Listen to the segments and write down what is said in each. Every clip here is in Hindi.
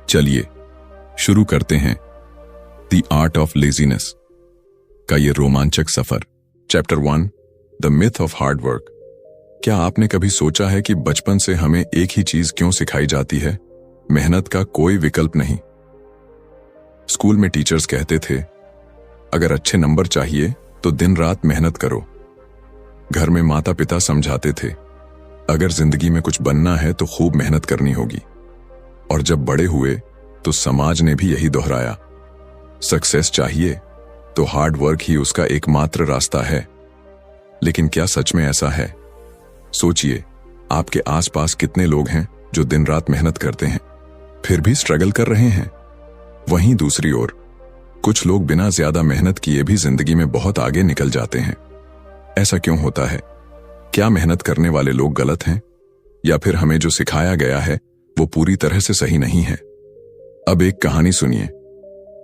चलिए शुरू करते हैं द आर्ट ऑफ लेजीनेस का ये रोमांचक सफर। Chapter 1, the myth of hard work. क्या आपने कभी सोचा है कि बचपन से हमें एक ही चीज क्यों सिखाई जाती है? मेहनत का कोई विकल्प नहीं। स्कूल में टीचर्स कहते थे, अगर अच्छे नंबर चाहिए तो दिन रात मेहनत करो। घर में माता पिता समझाते थे, अगर जिंदगी में कुछ बनना है तो खूब मेहनत करनी होगी। और जब बड़े हुए तो समाज ने भी यही दोहराया, सक्सेस चाहिए तो हार्ड वर्क ही उसका एकमात्र रास्ता है। लेकिन क्या सच में ऐसा है? सोचिए, आपके आसपास कितने लोग हैं जो दिन रात मेहनत करते हैं फिर भी स्ट्रगल कर रहे हैं। वहीं दूसरी ओर कुछ लोग बिना ज्यादा मेहनत किए भी जिंदगी में बहुत आगे निकल जाते हैं। ऐसा क्यों होता है? क्या मेहनत करने वाले लोग गलत हैं, या फिर हमें जो सिखाया गया है वो पूरी तरह से सही नहीं है? अब एक कहानी सुनिए।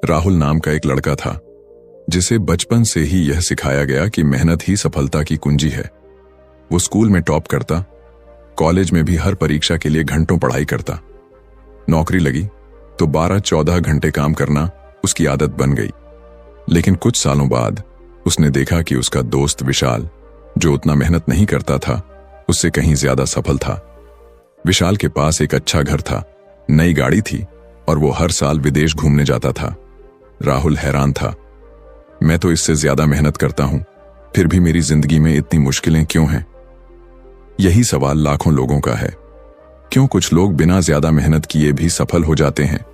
राहुल नाम का एक लड़का था जिसे बचपन से ही यह सिखाया गया कि मेहनत ही सफलता की कुंजी है। वो स्कूल में टॉप करता, कॉलेज में भी हर परीक्षा के लिए घंटों पढ़ाई करता। नौकरी लगी तो 12-14 घंटे काम करना उसकी आदत बन गई। लेकिन कुछ सालों बाद उसने देखा कि उसका दोस्त विशाल, जो उतना मेहनत नहीं करता था, उससे कहीं ज्यादा सफल था। विशाल के पास एक अच्छा घर था, नई गाड़ी थी और वो हर साल विदेश घूमने जाता था। राहुल हैरान था, मैं तो इससे ज्यादा मेहनत करता हूं, फिर भी मेरी जिंदगी में इतनी मुश्किलें क्यों हैं? यही सवाल लाखों लोगों का है। क्यों कुछ लोग बिना ज्यादा मेहनत किए भी सफल हो जाते हैं,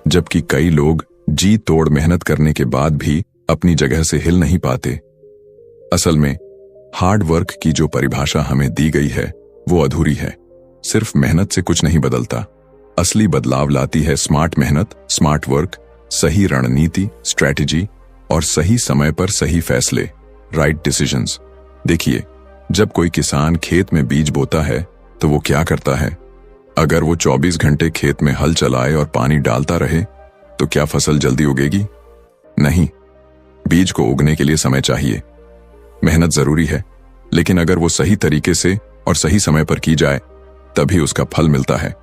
जबकि कई लोग जी तोड़ मेहनत करने के बाद भी अपनी जगह से हिल नहीं पाते? असल में हार्ड वर्क की जो परिभाषा हमें दी गई है वो अधूरी है। सिर्फ मेहनत से कुछ नहीं बदलता। असली बदलाव लाती है स्मार्ट मेहनत, स्मार्ट वर्क, सही रणनीति, स्ट्रैटेजी और सही समय पर सही फैसले, राइट डिसीजंस। देखिए, जब कोई किसान खेत में बीज बोता है तो वो क्या करता है? अगर वो 24 घंटे खेत में हल चलाए और पानी डालता रहे तो क्या फसल जल्दी उगेगी? नहीं। बीज को उगने के लिए समय चाहिए। मेहनत जरूरी है, लेकिन अगर वो सही तरीके से और सही समय पर की जाए तभी उसका फल मिलता है।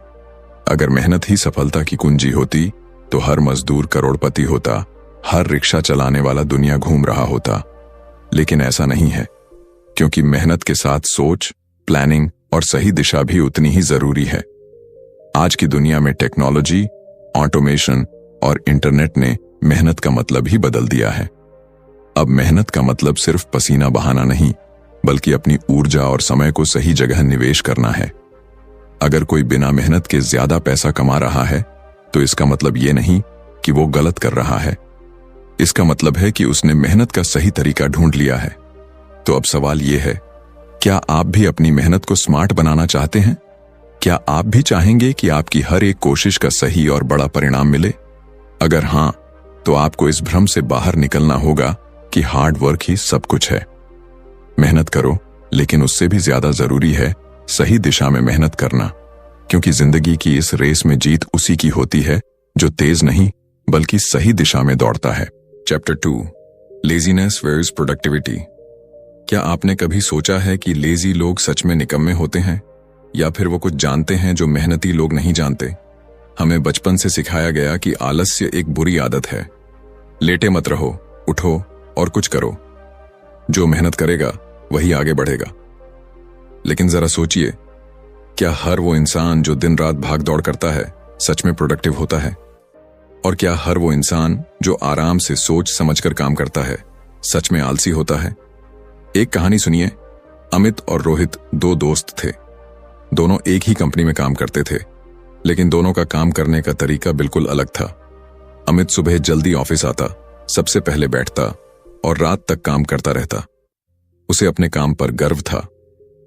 अगर मेहनत ही सफलता की कुंजी होती तो हर मजदूर करोड़पति होता, हर रिक्शा चलाने वाला दुनिया घूम रहा होता। लेकिन ऐसा नहीं है, क्योंकि मेहनत के साथ सोच, प्लानिंग और सही दिशा भी उतनी ही जरूरी है। आज की दुनिया में टेक्नोलॉजी, ऑटोमेशन और इंटरनेट ने मेहनत का मतलब ही बदल दिया है। अब मेहनत का मतलब सिर्फ पसीना बहाना नहीं, बल्कि अपनी ऊर्जा और समय को सही जगह निवेश करना है। अगर कोई बिना मेहनत के ज्यादा पैसा कमा रहा है तो इसका मतलब ये नहीं कि वो गलत कर रहा है। इसका मतलब है कि उसने मेहनत का सही तरीका ढूंढ लिया है। तो अब सवाल ये है, क्या आप भी अपनी मेहनत को स्मार्ट बनाना चाहते हैं? क्या आप भी चाहेंगे कि आपकी हर एक कोशिश का सही और बड़ा परिणाम मिले? अगर हां, तो आपको इस भ्रम से बाहर निकलना होगा कि हार्ड वर्क ही सब कुछ है। मेहनत करो, लेकिन उससे भी ज्यादा जरूरी है सही दिशा में मेहनत करना, क्योंकि जिंदगी की इस रेस में जीत उसी की होती है जो तेज नहीं बल्कि सही दिशा में दौड़ता है। Chapter 2, laziness versus productivity. क्या आपने कभी सोचा है कि लेजी लोग सच में निकम्मे होते हैं, या फिर वो कुछ जानते हैं जो मेहनती लोग नहीं जानते? हमें बचपन से सिखाया गया कि आलस्य एक बुरी आदत है। लेटे मत रहो, उठो और कुछ करो। जो मेहनत करेगा वही आगे बढ़ेगा। लेकिन जरा सोचिए, क्या हर वो इंसान जो दिन रात भाग दौड़ करता है सच में प्रोडक्टिव होता है? और क्या हर वो इंसान जो आराम से सोच समझकर काम करता है सच में आलसी होता है? एक कहानी सुनिए। अमित और रोहित दो दोस्त थे। दोनों एक ही कंपनी में काम करते थे, लेकिन दोनों का काम करने का तरीका बिल्कुल अलग था। अमित सुबह जल्दी ऑफिस आता, सबसे पहले बैठता और रात तक काम करता रहता। उसे अपने काम पर गर्व था,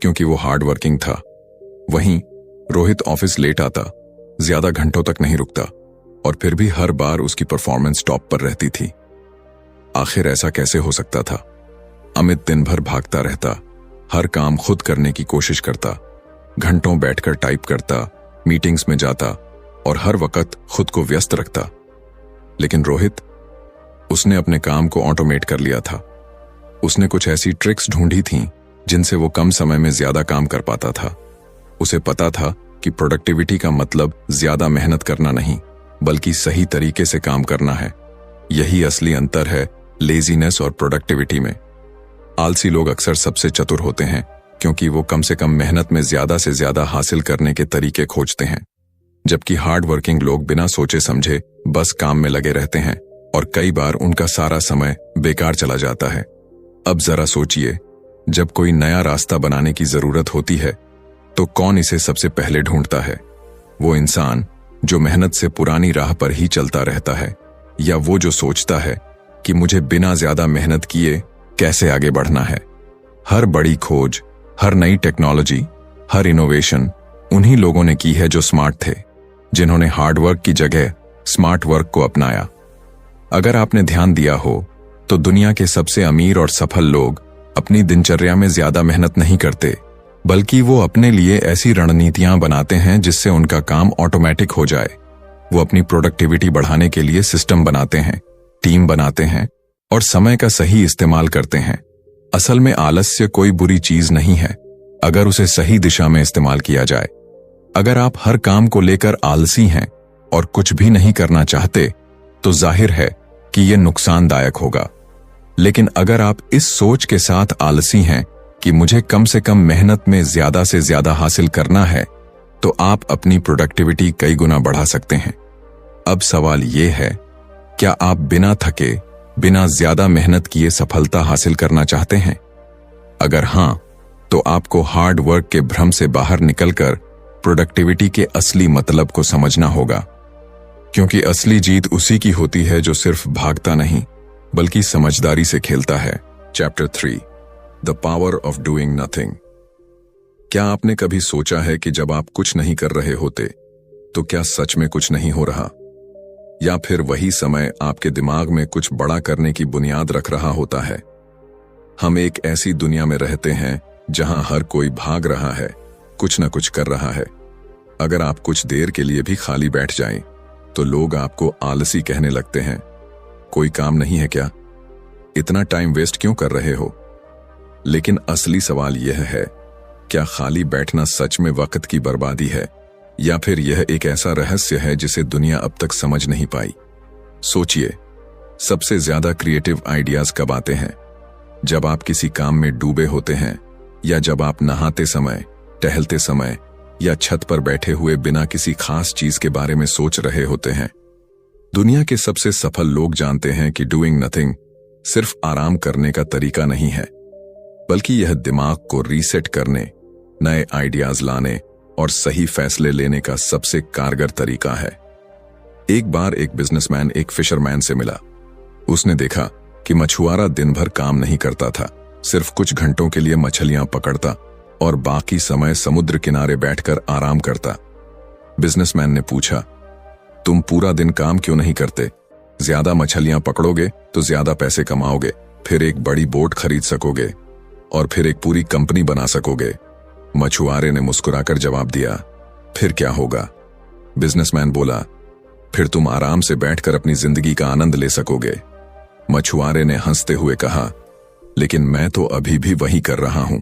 क्योंकि वो हार्ड वर्किंग था। वहीं रोहित ऑफिस लेट आता, ज्यादा घंटों तक नहीं रुकता, और फिर भी हर बार उसकी परफॉर्मेंस टॉप पर रहती थी। आखिर ऐसा कैसे हो सकता था? अमित दिन भर भागता रहता, हर काम खुद करने की कोशिश करता, घंटों बैठकर टाइप करता, मीटिंग्स में जाता और हर वक्त खुद को व्यस्त रखता। लेकिन रोहित, उसने अपने काम को ऑटोमेट कर लिया था। उसने कुछ ऐसी ट्रिक्स ढूंढी थीं जिनसे वो कम समय में ज्यादा काम कर पाता था। उसे पता था कि प्रोडक्टिविटी का मतलब ज्यादा मेहनत करना नहीं, बल्कि सही तरीके से काम करना है। यही असली अंतर है लेजीनेस और प्रोडक्टिविटी में। आलसी लोग अक्सर सबसे चतुर होते हैं क्योंकि वो कम से कम मेहनत में ज्यादा से ज्यादा हासिल करने के तरीके खोजते हैं, जबकि हार्ड वर्किंग लोग बिना सोचे समझे बस काम में लगे रहते हैं और कई बार उनका सारा समय बेकार चला जाता है। अब जरा सोचिए, जब कोई नया रास्ता बनाने की जरूरत होती है तो कौन इसे सबसे पहले ढूंढता है? वो इंसान जो मेहनत से पुरानी राह पर ही चलता रहता है, या वो जो सोचता है कि मुझे बिना ज्यादा मेहनत किए कैसे आगे बढ़ना है? हर बड़ी खोज, हर नई टेक्नोलॉजी, हर इनोवेशन उन्हीं लोगों ने की है जो स्मार्ट थे, जिन्होंने हार्ड वर्क की जगह स्मार्ट वर्क को अपनाया। अगर आपने ध्यान दिया हो तो दुनिया के सबसे अमीर और सफल लोग अपनी दिनचर्या में ज्यादा मेहनत नहीं करते, बल्कि वो अपने लिए ऐसी रणनीतियां बनाते हैं जिससे उनका काम ऑटोमेटिक हो जाए। वो अपनी प्रोडक्टिविटी बढ़ाने के लिए सिस्टम बनाते हैं, टीम बनाते हैं और समय का सही इस्तेमाल करते हैं। असल में आलस्य कोई बुरी चीज नहीं है अगर उसे सही दिशा में इस्तेमाल किया जाए। अगर आप हर काम को लेकर आलसी हैं और कुछ भी नहीं करना चाहते तो जाहिर है कि यह नुकसानदायक होगा। लेकिन अगर आप इस सोच के साथ आलसी हैं कि मुझे कम से कम मेहनत में ज्यादा से ज्यादा हासिल करना है, तो आप अपनी प्रोडक्टिविटी कई गुना बढ़ा सकते हैं। अब सवाल यह है, क्या आप बिना थके, बिना ज्यादा मेहनत किए सफलता हासिल करना चाहते हैं? अगर हां, तो आपको हार्ड वर्क के भ्रम से बाहर निकलकर प्रोडक्टिविटी के असली मतलब को समझना होगा, क्योंकि असली जीत उसी की होती है जो सिर्फ भागता नहीं बल्कि समझदारी से खेलता है। Chapter 3, the power of doing nothing. क्या आपने कभी सोचा है कि जब आप कुछ नहीं कर रहे होते तो क्या सच में कुछ नहीं हो रहा, या फिर वही समय आपके दिमाग में कुछ बड़ा करने की बुनियाद रख रहा होता है? हम एक ऐसी दुनिया में रहते हैं जहां हर कोई भाग रहा है, कुछ न कुछ कर रहा है। अगर आप कुछ देर के लिए भी खाली बैठ जाएं, तो लोग आपको आलसी कहने लगते हैं। कोई काम नहीं है क्या? इतना टाइम वेस्ट क्यों कर रहे हो? लेकिन असली सवाल यह है, क्या खाली बैठना सच में वक्त की बर्बादी है, या फिर यह एक ऐसा रहस्य है जिसे दुनिया अब तक समझ नहीं पाई? सोचिए, सबसे ज्यादा क्रिएटिव आइडियाज कब आते हैं? जब आप किसी काम में डूबे होते हैं, या जब आप नहाते समय, टहलते समय या छत पर बैठे हुए बिना किसी खास चीज के बारे में सोच रहे होते हैं। दुनिया के सबसे सफल लोग जानते हैं कि डूइंग नथिंग सिर्फ आराम करने का तरीका नहीं है, बल्कि यह दिमाग को रीसेट करने, नए आइडियाज लाने और सही फैसले लेने का सबसे कारगर तरीका है। एक बार एक बिजनेसमैन एक फिशरमैन से मिला। उसने देखा कि मछुआरा दिन भर काम नहीं करता था, सिर्फ कुछ घंटों के लिए मछलियां पकड़ता और बाकी समय समुद्र किनारे बैठकर आराम करता। बिजनेसमैन ने पूछा, तुम पूरा दिन काम क्यों नहीं करते? ज्यादा मछलियां पकड़ोगे तो ज्यादा पैसे कमाओगे, फिर एक बड़ी बोट खरीद सकोगे और फिर एक पूरी कंपनी बना सकोगे। मछुआरे ने मुस्कुराकर जवाब दिया, फिर क्या होगा? बिजनेसमैन बोला, फिर तुम आराम से बैठकर अपनी जिंदगी का आनंद ले सकोगे। मछुआरे ने हंसते हुए कहा, लेकिन मैं तो अभी भी वही कर रहा हूं।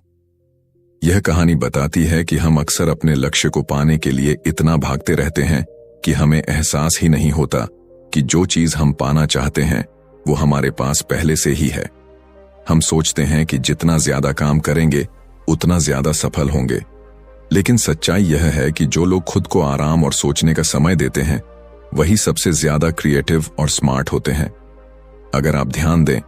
यह कहानी बताती है कि हम अक्सर अपने लक्ष्य को पाने के लिए इतना भागते रहते हैं कि हमें एहसास ही नहीं होता कि जो चीज हम पाना चाहते हैं वो हमारे पास पहले से ही है। हम सोचते हैं कि जितना ज्यादा काम करेंगे उतना ज्यादा सफल होंगे, लेकिन सच्चाई यह है कि जो लोग खुद को आराम और सोचने का समय देते हैं वही सबसे ज्यादा क्रिएटिव और स्मार्ट होते हैं। अगर आप ध्यान दें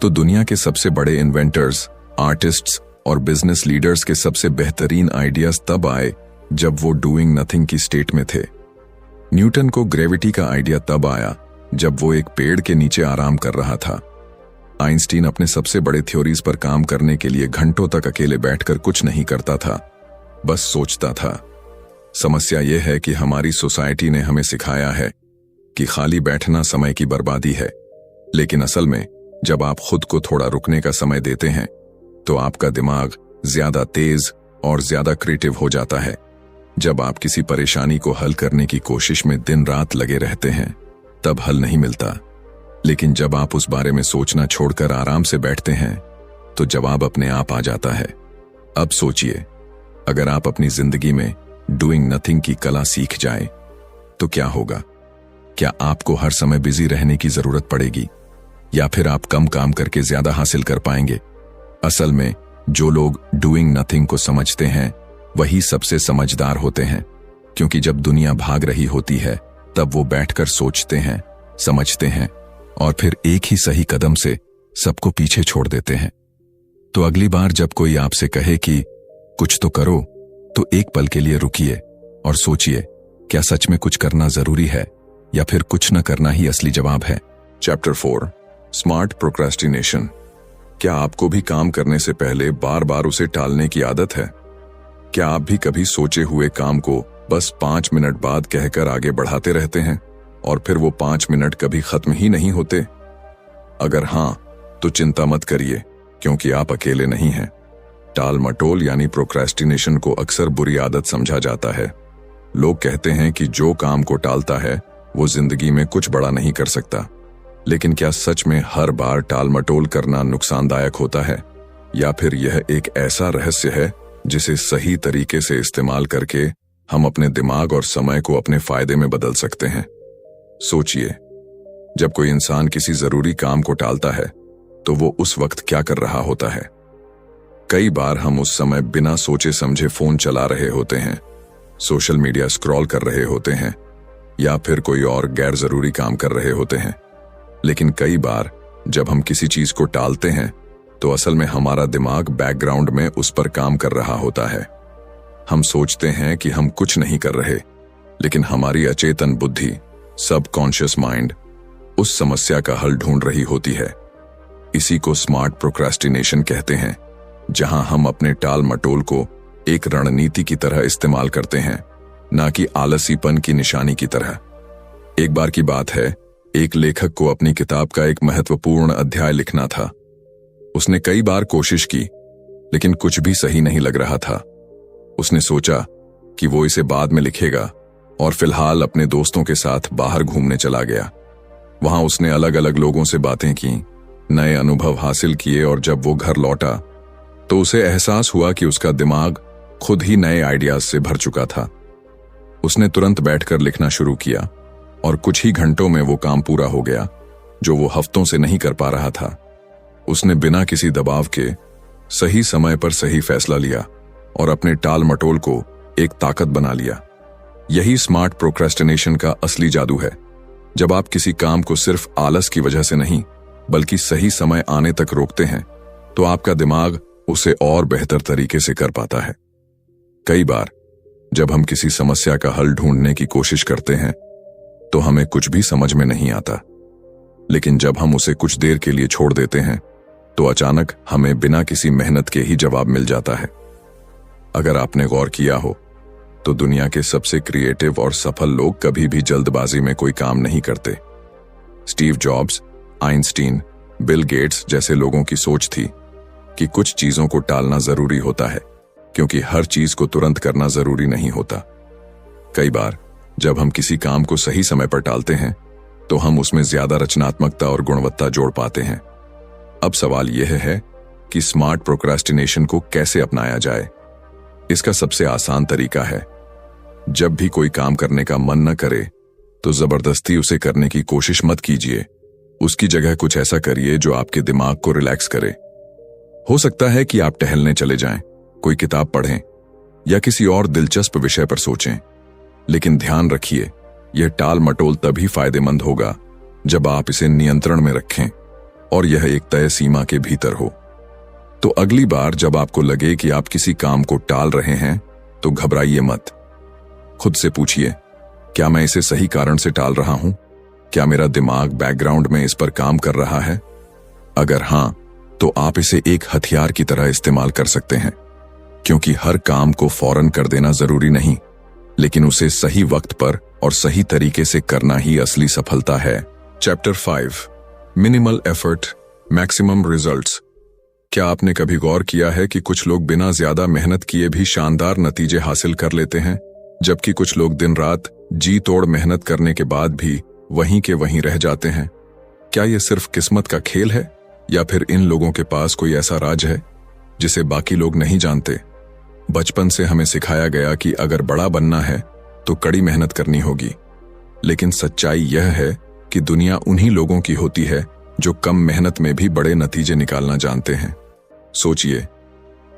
तो दुनिया के सबसे बड़े इन्वेंटर्स, आर्टिस्ट्स और बिजनेस लीडर्स के सबसे बेहतरीन आइडियाज तब आए जब वो डूइंग नथिंग की स्टेट में थे। न्यूटन को ग्रेविटी का आइडिया तब आया जब वो एक पेड़ के नीचे आराम कर रहा था। आइंस्टीन अपने सबसे बड़े थ्योरीज पर काम करने के लिए घंटों तक अकेले बैठकर कुछ नहीं करता था, बस सोचता था। समस्या यह है कि हमारी सोसाइटी ने हमें सिखाया है कि खाली बैठना समय की बर्बादी है, लेकिन असल में जब आप खुद को थोड़ा रुकने का समय देते हैं तो आपका दिमाग ज्यादा तेज और ज्यादा क्रिएटिव हो जाता है। जब आप किसी परेशानी को हल करने की कोशिश में दिन रात लगे रहते हैं तब हल नहीं मिलता, लेकिन जब आप उस बारे में सोचना छोड़कर आराम से बैठते हैं तो जवाब अपने आप आ जाता है। अब सोचिए, अगर आप अपनी जिंदगी में डूइंग नथिंग की कला सीख जाएं तो क्या होगा? क्या आपको हर समय बिजी रहने की जरूरत पड़ेगी या फिर आप कम काम करके ज्यादा हासिल कर पाएंगे? असल में जो लोग डूइंग नथिंग को समझते हैं वही सबसे समझदार होते हैं, क्योंकि जब दुनिया भाग रही होती है तब वो बैठकर सोचते हैं, समझते हैं और फिर एक ही सही कदम से सबको पीछे छोड़ देते हैं। तो अगली बार जब कोई आपसे कहे कि कुछ तो करो, तो एक पल के लिए रुकिए और सोचिए, क्या सच में कुछ करना जरूरी है या फिर कुछ न करना ही असली जवाब है? Chapter 4, smart procrastination. क्या आपको भी काम करने से पहले बार बार उसे टालने की आदत है? क्या आप भी कभी सोचे हुए काम को बस 5 मिनट बाद कहकर आगे बढ़ाते रहते हैं और फिर वो 5 मिनट कभी खत्म ही नहीं होते? अगर हां, तो चिंता मत करिए, क्योंकि आप अकेले नहीं हैं। टाल मटोल यानी प्रोक्रेस्टिनेशन को अक्सर बुरी आदत समझा जाता है। लोग कहते हैं कि जो काम को टालता है वो जिंदगी में कुछ बड़ा नहीं कर सकता। लेकिन क्या सच में हर बार टाल मटोल करना नुकसानदायक होता है, या फिर यह एक ऐसा रहस्य है जिसे सही तरीके से इस्तेमाल करके हम अपने दिमाग और समय को अपने फायदे में बदल सकते हैं? सोचिए, जब कोई इंसान किसी जरूरी काम को टालता है तो वो उस वक्त क्या कर रहा होता है? कई बार हम उस समय बिना सोचे समझे फोन चला रहे होते हैं, सोशल मीडिया स्क्रॉल कर रहे होते हैं या फिर कोई और गैर जरूरी काम कर रहे होते हैं। लेकिन कई बार जब हम किसी चीज को टालते हैं तो असल में हमारा दिमाग बैकग्राउंड में उस पर काम कर रहा होता है। हम सोचते हैं कि हम कुछ नहीं कर रहे, लेकिन हमारी अचेतन बुद्धि, सबकॉन्शियस माइंड, उस समस्या का हल ढूंढ रही होती है। इसी को स्मार्ट प्रोक्रेस्टिनेशन कहते हैं, जहां हम अपने टाल मटोल को एक रणनीति की तरह इस्तेमाल करते हैं, ना कि आलसीपन की निशानी की तरह। एक बार की बात है, एक लेखक को अपनी किताब का एक महत्वपूर्ण अध्याय लिखना था। उसने कई बार कोशिश की, लेकिन कुछ भी सही नहीं लग रहा था। उसने सोचा कि वो इसे बाद में लिखेगा और फिलहाल अपने दोस्तों के साथ बाहर घूमने चला गया। वहां उसने अलग अलग लोगों से बातें की, नए अनुभव हासिल किए और जब वो घर लौटा तो उसे एहसास हुआ कि उसका दिमाग खुद ही नए आइडियाज से भर चुका था। उसने तुरंत बैठकर लिखना शुरू किया और कुछ ही घंटों में वो काम पूरा हो गया जो वो हफ्तों से नहीं कर पा रहा था। उसने बिना किसी दबाव के सही समय पर सही फैसला लिया और अपने टाल मटोल को एक ताकत बना लिया। यही स्मार्ट प्रोक्रेस्टिनेशन का असली जादू है। जब आप किसी काम को सिर्फ आलस की वजह से नहीं, बल्कि सही समय आने तक रोकते हैं, तो आपका दिमाग उसे और बेहतर तरीके से कर पाता है। कई बार जब हम किसी समस्या का हल ढूंढने की कोशिश करते हैं तो हमें कुछ भी समझ में नहीं आता, लेकिन जब हम उसे कुछ देर के लिए छोड़ देते हैं तो अचानक हमें बिना किसी मेहनत के ही जवाब मिल जाता है। अगर आपने गौर किया हो तो दुनिया के सबसे क्रिएटिव और सफल लोग कभी भी जल्दबाजी में कोई काम नहीं करते। Steve jobs, Einstein, Bill Gates जैसे लोगों की सोच थी कि कुछ चीजों को टालना जरूरी होता है, क्योंकि हर चीज को तुरंत करना जरूरी नहीं होता। कई बार जब हम किसी काम को सही समय पर टालते हैं तो हम उसमें ज्यादा रचनात्मकता और गुणवत्ता जोड़ पाते हैं। अब सवाल यह है कि स्मार्ट प्रोक्रेस्टिनेशन को कैसे अपनाया जाए। इसका सबसे आसान तरीका है, जब भी कोई काम करने का मन न करे तो जबरदस्ती उसे करने की कोशिश मत कीजिए। उसकी जगह कुछ ऐसा करिए जो आपके दिमाग को रिलैक्स करे। हो सकता है कि आप टहलने चले जाएं, कोई किताब पढ़ें या किसी और दिलचस्प विषय पर सोचें। लेकिन ध्यान रखिए, यह टाल मटोल तभी फायदेमंद होगा जब आप इसे नियंत्रण में रखें और यह एक तय सीमा के भीतर हो। तो अगली बार जब आपको लगे कि आप किसी काम को टाल रहे हैं तो घबराइए मत। खुद से पूछिए, क्या मैं इसे सही कारण से टाल रहा हूं? क्या मेरा दिमाग बैकग्राउंड में इस पर काम कर रहा है? अगर हां, तो आप इसे एक हथियार की तरह इस्तेमाल कर सकते हैं, क्योंकि हर काम को फौरन कर देना जरूरी नहीं, लेकिन उसे सही वक्त पर और सही तरीके से करना ही असली सफलता है। Chapter 5, minimal effort, maximum results. क्या आपने कभी गौर किया है कि कुछ लोग बिना ज्यादा मेहनत किए भी शानदार नतीजे हासिल कर लेते हैं, जबकि कुछ लोग दिन रात जी तोड़ मेहनत करने के बाद भी वहीं के वहीं रह जाते हैं? क्या यह सिर्फ किस्मत का खेल है, या फिर इन लोगों के पास कोई ऐसा राज है जिसे बाकी लोग नहीं जानते? बचपन से हमें सिखाया गया कि अगर बड़ा बनना है तो कड़ी मेहनत करनी होगी, लेकिन सच्चाई यह है कि दुनिया उन्हीं लोगों की होती है जो कम मेहनत में भी बड़े नतीजे निकालना जानते हैं। सोचिए,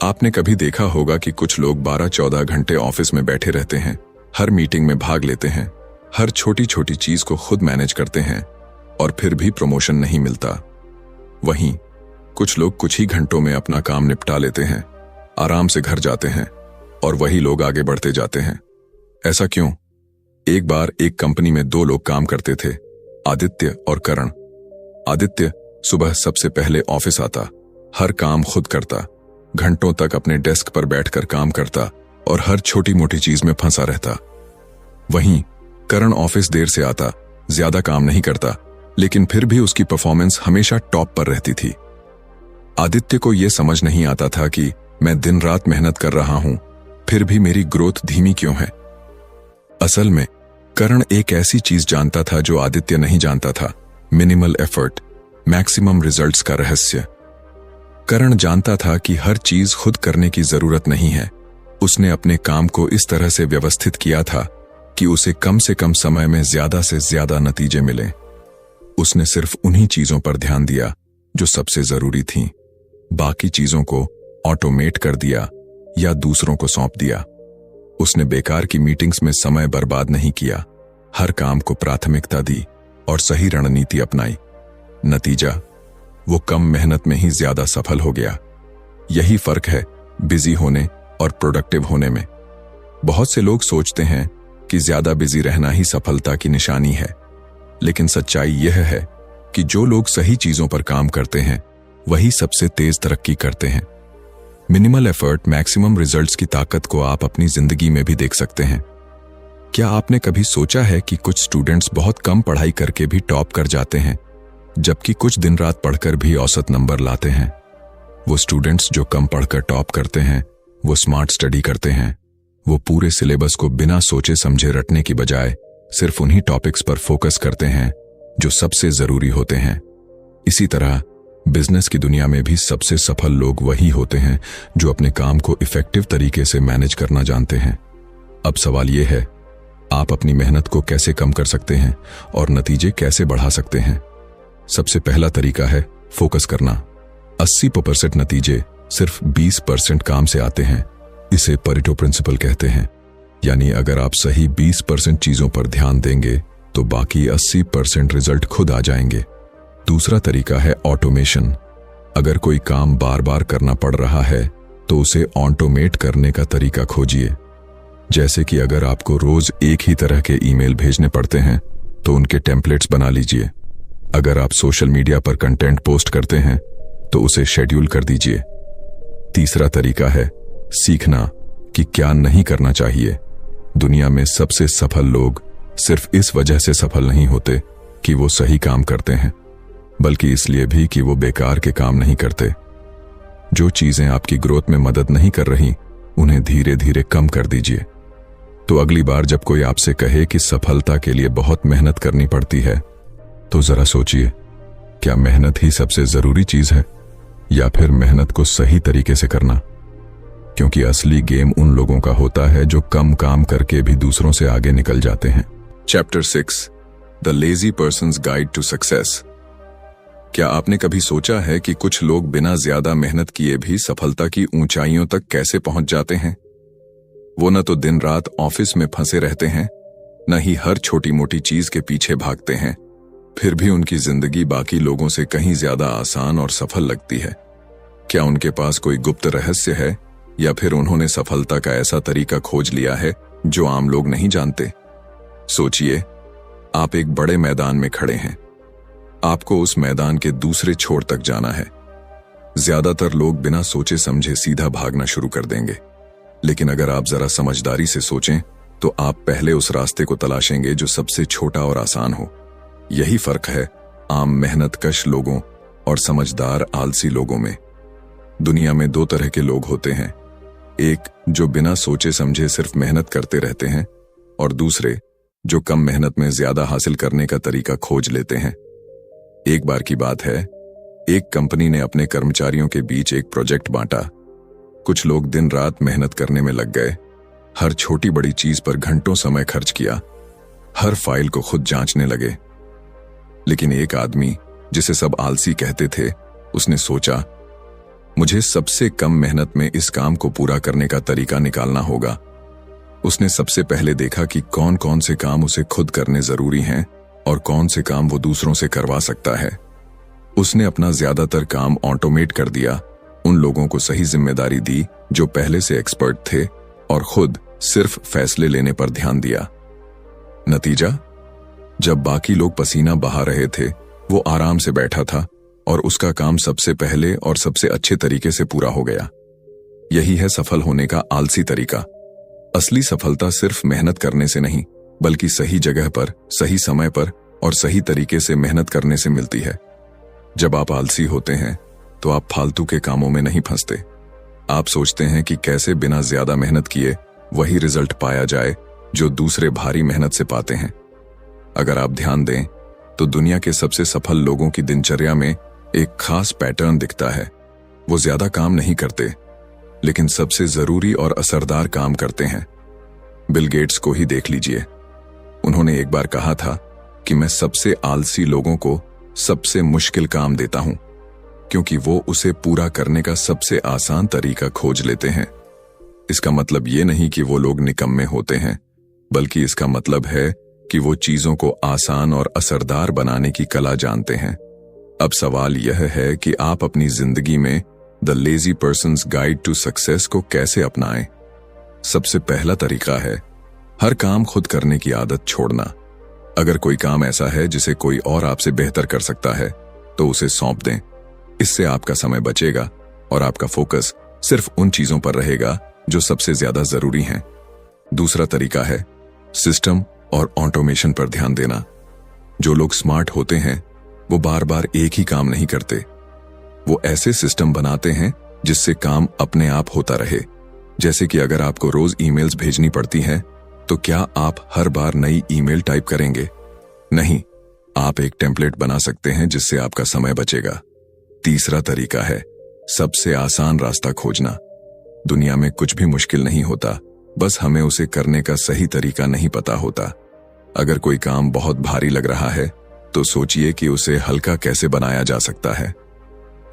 आपने कभी देखा होगा कि कुछ लोग 12-14 घंटे ऑफिस में बैठे रहते हैं, हर मीटिंग में भाग लेते हैं, हर छोटी छोटी चीज को खुद मैनेज करते हैं और फिर भी प्रमोशन नहीं मिलता। वहीं कुछ लोग कुछ ही घंटों में अपना काम निपटा लेते हैं, आराम से घर जाते हैं और वही लोग आगे बढ़ते जाते हैं। ऐसा क्यों? एक बार एक कंपनी में 2 लोग काम करते थे, आदित्य और करण। आदित्य सुबह सबसे पहले ऑफिस आता, हर काम खुद करता, घंटों तक अपने डेस्क पर बैठकर काम करता और हर छोटी मोटी चीज में फंसा रहता। वहीं करण ऑफिस देर से आता, ज्यादा काम नहीं करता, लेकिन फिर भी उसकी परफॉर्मेंस हमेशा टॉप पर रहती थी। आदित्य को यह समझ नहीं आता था कि मैं दिन रात मेहनत कर रहा हूं, फिर भी मेरी ग्रोथ धीमी क्यों है। असल में करण एक ऐसी चीज जानता था जो आदित्य नहीं जानता था, मिनिमल एफर्ट, मैक्सिमम रिजल्ट्स का रहस्य। करण जानता था कि हर चीज खुद करने की जरूरत नहीं है। उसने अपने काम को इस तरह से व्यवस्थित किया था कि उसे कम से कम समय में ज्यादा से ज्यादा नतीजे मिले। उसने सिर्फ उन्हीं चीजों पर ध्यान दिया जो सबसे जरूरी थीं। बाकी चीजों को ऑटोमेट कर दिया या दूसरों को सौंप दिया। उसने बेकार की मीटिंग्स में समय बर्बाद नहीं किया, हर काम को प्राथमिकता दी और सही रणनीति अपनाई। नतीजा, वो कम मेहनत में ही ज्यादा सफल हो गया। यही फर्क है बिजी होने और प्रोडक्टिव होने में। बहुत से लोग सोचते हैं कि ज्यादा बिजी रहना ही सफलता की निशानी है, लेकिन सच्चाई यह है कि जो लोग सही चीजों पर काम करते हैं वही सबसे तेज तरक्की करते हैं। मिनिमल एफर्ट, मैक्सिमम रिजल्ट्स की ताकत को आप अपनी जिंदगी में भी देख सकते हैं। क्या आपने कभी सोचा है कि कुछ स्टूडेंट्स बहुत कम पढ़ाई करके भी टॉप कर जाते हैं, जबकि कुछ दिन रात पढ़कर भी औसत नंबर लाते हैं? वो स्टूडेंट्स जो कम पढ़कर टॉप करते हैं, वो स्मार्ट स्टडी करते हैं। वो पूरे सिलेबस को बिना सोचे समझे रटने की बजाय सिर्फ उन्हीं टॉपिक्स पर फोकस करते हैं जो सबसे जरूरी होते हैं। इसी तरह बिजनेस की दुनिया में भी सबसे सफल लोग वही होते हैं जो अपने काम को इफेक्टिव तरीके से मैनेज करना जानते हैं। अब सवाल यह है, आप अपनी मेहनत को कैसे कम कर सकते हैं और नतीजे कैसे बढ़ा सकते हैं? सबसे पहला तरीका है फोकस करना। 80% नतीजे सिर्फ 20% काम से आते हैं। इसे परेटो प्रिंसिपल कहते हैं। यानी अगर आप सही 20% चीजों पर ध्यान देंगे तो बाकी 80% रिजल्ट खुद आ जाएंगे। दूसरा तरीका है ऑटोमेशन। अगर कोई काम बार बार करना पड़ रहा है तो उसे ऑटोमेट करने का तरीका खोजिए। जैसे कि अगर आपको रोज एक ही तरह के ईमेल भेजने पड़ते हैं तो उनके टेम्पलेट्स बना लीजिए। अगर आप सोशल मीडिया पर कंटेंट पोस्ट करते हैं तो उसे शेड्यूल कर दीजिए। तीसरा तरीका है सीखना कि क्या नहीं करना चाहिए। दुनिया में सबसे सफल लोग सिर्फ इस वजह से सफल नहीं होते कि वो सही काम करते हैं, बल्कि इसलिए भी कि वो बेकार के काम नहीं करते। जो चीजें आपकी ग्रोथ में मदद नहीं कर रही, उन्हें धीरे धीरे कम कर दीजिए। तो अगली बार जब कोई आपसे कहे कि सफलता के लिए बहुत मेहनत करनी पड़ती है, तो जरा सोचिए, क्या मेहनत ही सबसे जरूरी चीज है या फिर मेहनत को सही तरीके से करना? क्योंकि असली गेम उन लोगों का होता है जो कम काम करके भी दूसरों से आगे निकल जाते हैं। Chapter 6, the lazy person's guide to success. क्या आपने कभी सोचा है कि कुछ लोग बिना ज्यादा मेहनत किए भी सफलता की ऊंचाइयों तक कैसे पहुंच जाते हैं? वो न तो दिन रात ऑफिस में फंसे रहते हैं, न ही हर छोटी मोटी चीज के पीछे भागते हैं, फिर भी उनकी जिंदगी बाकी लोगों से कहीं ज्यादा आसान और सफल लगती है। क्या उनके पास कोई गुप्त रहस्य है या फिर उन्होंने सफलता का ऐसा तरीका खोज लिया है जो आम लोग नहीं जानते? सोचिए, आप एक बड़े मैदान में खड़े हैं। आपको उस मैदान के दूसरे छोर तक जाना है। ज्यादातर लोग बिना सोचे समझे सीधा भागना शुरू कर देंगे, लेकिन अगर आप जरा समझदारी से सोचें तो आप पहले उस रास्ते को तलाशेंगे जो सबसे छोटा और आसान हो। यही फर्क है आम मेहनतकश लोगों और समझदार आलसी लोगों में। दुनिया में 2 तरह के लोग होते हैं, एक जो बिना सोचे समझे सिर्फ मेहनत करते रहते हैं, और दूसरे जो कम मेहनत में ज्यादा हासिल करने का तरीका खोज लेते हैं। एक बार की बात है, एक कंपनी ने अपने कर्मचारियों के बीच एक प्रोजेक्ट बांटा। कुछ लोग दिन रात मेहनत करने में लग गए, हर छोटी बड़ी चीज पर घंटों समय खर्च किया, हर फाइल को खुद जांचने लगे। लेकिन एक आदमी, जिसे सब आलसी कहते थे, उसने सोचा, मुझे सबसे कम मेहनत में इस काम को पूरा करने का तरीका निकालना होगा। उसने सबसे पहले देखा कि कौन कौन से काम उसे खुद करने जरूरी हैं और कौन से काम वो दूसरों से करवा सकता है। उसने अपना ज्यादातर काम ऑटोमेट कर दिया, उन लोगों को सही जिम्मेदारी दी जो पहले से एक्सपर्ट थे, और खुद सिर्फ फैसले लेने पर ध्यान दिया। नतीजा, जब बाकी लोग पसीना बहा रहे थे, वो आराम से बैठा था और उसका काम सबसे पहले और सबसे अच्छे तरीके से पूरा हो गया। यही है सफल होने का आलसी तरीका। असली सफलता सिर्फ मेहनत करने से नहीं, बल्कि सही जगह पर, सही समय पर और सही तरीके से मेहनत करने से मिलती है। जब आप आलसी होते हैं तो आप फालतू के कामों में नहीं फंसते। आप सोचते हैं कि कैसे बिना ज्यादा मेहनत किए वही रिजल्ट पाया जाए जो दूसरे भारी मेहनत से पाते हैं। अगर आप ध्यान दें तो दुनिया के सबसे सफल लोगों की दिनचर्या में एक खास पैटर्न दिखता है। वो ज्यादा काम नहीं करते, लेकिन सबसे जरूरी और असरदार काम करते हैं। बिल गेट्स को ही देख लीजिए। उन्होंने एक बार कहा था कि मैं सबसे आलसी लोगों को सबसे मुश्किल काम देता हूं, क्योंकि वो उसे पूरा करने का सबसे आसान तरीका खोज लेते हैं। इसका मतलब ये नहीं कि वो लोग निकम्मे होते हैं, बल्कि इसका मतलब है कि वो चीजों को आसान और असरदार बनाने की कला जानते हैं। अब सवाल यह है कि आप अपनी जिंदगी में the lazy person's guide to success को कैसे अपनाएं। सबसे पहला तरीका है हर काम खुद करने की आदत छोड़ना। अगर कोई काम ऐसा है जिसे कोई और आपसे बेहतर कर सकता है, तो उसे सौंप दें। इससे आपका समय बचेगा और आपका फोकस सिर्फ उन चीजों पर रहेगा जो सबसे ज्यादा जरूरी हैं। दूसरा तरीका है सिस्टम और ऑटोमेशन पर ध्यान देना। जो लोग स्मार्ट होते हैं वो बार बार एक ही काम नहीं करते। वो ऐसे सिस्टम बनाते हैं जिससे काम अपने आप होता रहे। जैसे कि अगर आपको रोज ईमेल्स भेजनी पड़ती हैं, तो क्या आप हर बार नई ईमेल टाइप करेंगे? नहीं, आप एक टेम्पलेट बना सकते हैं जिससे आपका समय बचेगा। तीसरा तरीका है सबसे आसान रास्ता खोजना। दुनिया में कुछ भी मुश्किल नहीं होता, बस हमें उसे करने का सही तरीका नहीं पता होता। अगर कोई काम बहुत भारी लग रहा है, तो सोचिए कि उसे हल्का कैसे बनाया जा सकता है।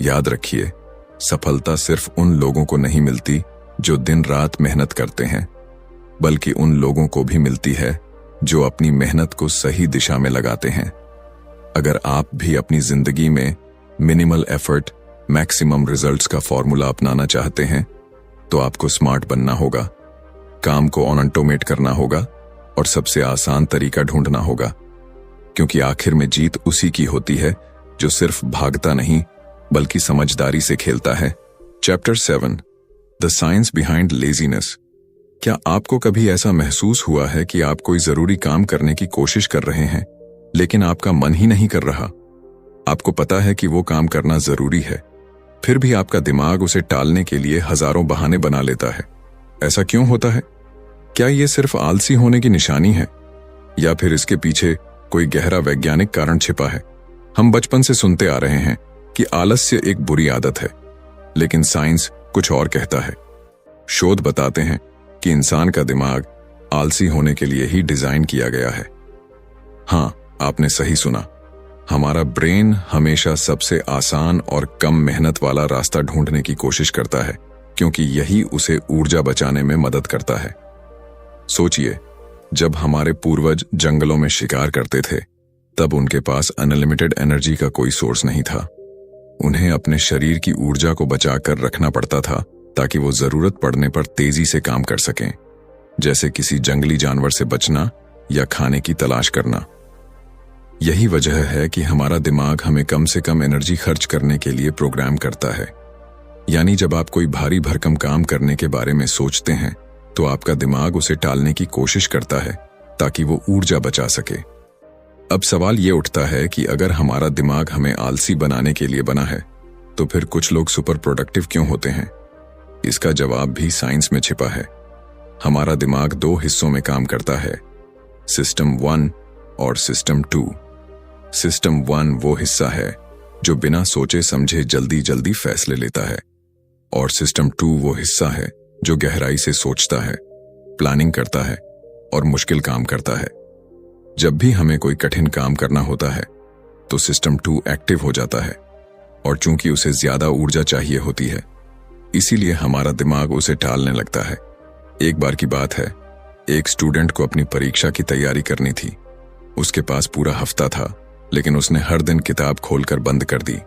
याद रखिए, सफलता सिर्फ उन लोगों को नहीं मिलती जो दिन रात मेहनत करते हैं, बल्कि उन लोगों को भी मिलती है जो अपनी मेहनत को सही दिशा में लगाते हैं। अगर आप भी अपनी जिंदगी में मिनिमल एफर्ट मैक्सिमम रिजल्ट्स का फॉर्मूला अपनाना चाहते हैं, तो आपको स्मार्ट बनना होगा, काम को ऑटोमेट करना होगा और सबसे आसान तरीका ढूंढना होगा। क्योंकि आखिर में जीत उसी की होती है जो सिर्फ भागता नहीं, बल्कि समझदारी से खेलता है। Chapter 7 the science behind laziness. क्या आपको कभी ऐसा महसूस हुआ है कि आप कोई जरूरी काम करने की कोशिश कर रहे हैं, लेकिन आपका मन ही नहीं कर रहा? आपको पता है कि वो काम करना जरूरी है, फिर भी आपका दिमाग उसे टालने के लिए हजारों बहाने बना लेता है। ऐसा क्यों होता है? क्या ये सिर्फ आलसी होने की निशानी है, या फिर इसके पीछे कोई गहरा वैज्ञानिक कारण छिपा है? हम बचपन से सुनते आ रहे हैं कि आलस्य एक बुरी आदत है, लेकिन साइंस कुछ और कहता है। शोध बताते हैं कि इंसान का दिमाग आलसी होने के लिए ही डिजाइन किया गया है। हाँ, आपने सही सुना। हमारा ब्रेन हमेशा सबसे आसान और कम मेहनत वाला रास्ता ढूंढने की कोशिश करता है, क्योंकि यही उसे ऊर्जा बचाने में मदद करता है। सोचिए, जब हमारे पूर्वज जंगलों में शिकार करते थे, तब उनके पास अनलिमिटेड एनर्जी का कोई सोर्स नहीं था। उन्हें अपने शरीर की ऊर्जा को बचाकर रखना पड़ता था, ताकि वो जरूरत पड़ने पर तेजी से काम कर सकें, जैसे किसी जंगली जानवर से बचना या खाने की तलाश करना। यही वजह है कि हमारा दिमाग हमें कम से कम एनर्जी खर्च करने के लिए प्रोग्राम करता है। यानी जब आप कोई भारी भरकम काम करने के बारे में सोचते हैं, तो आपका दिमाग उसे टालने की कोशिश करता है ताकि वो ऊर्जा बचा सके। अब सवाल ये उठता है कि अगर हमारा दिमाग हमें आलसी बनाने के लिए बना है, तो फिर कुछ लोग सुपर प्रोडक्टिव क्यों होते हैं? इसका जवाब भी साइंस में छिपा है। हमारा दिमाग 2 हिस्सों में काम करता है, सिस्टम 1 और सिस्टम 2। सिस्टम 1 वो हिस्सा है जो बिना सोचे समझे जल्दी जल्दी फैसले लेता है, और सिस्टम 2 वो हिस्सा है जो गहराई से सोचता है, प्लानिंग करता है और मुश्किल काम करता है। जब भी हमें कोई कठिन काम करना होता है तो सिस्टम 2 एक्टिव हो जाता है, और चूंकि उसे ज्यादा ऊर्जा चाहिए होती है, इसीलिए हमारा दिमाग उसे टालने लगता है। एक बार की बात है, एक स्टूडेंट को अपनी परीक्षा की तैयारी करनी थी। उसके पास पूरा हफ्ता था, लेकिन उसने हर दिन किताब खोलकर बंद कर दी,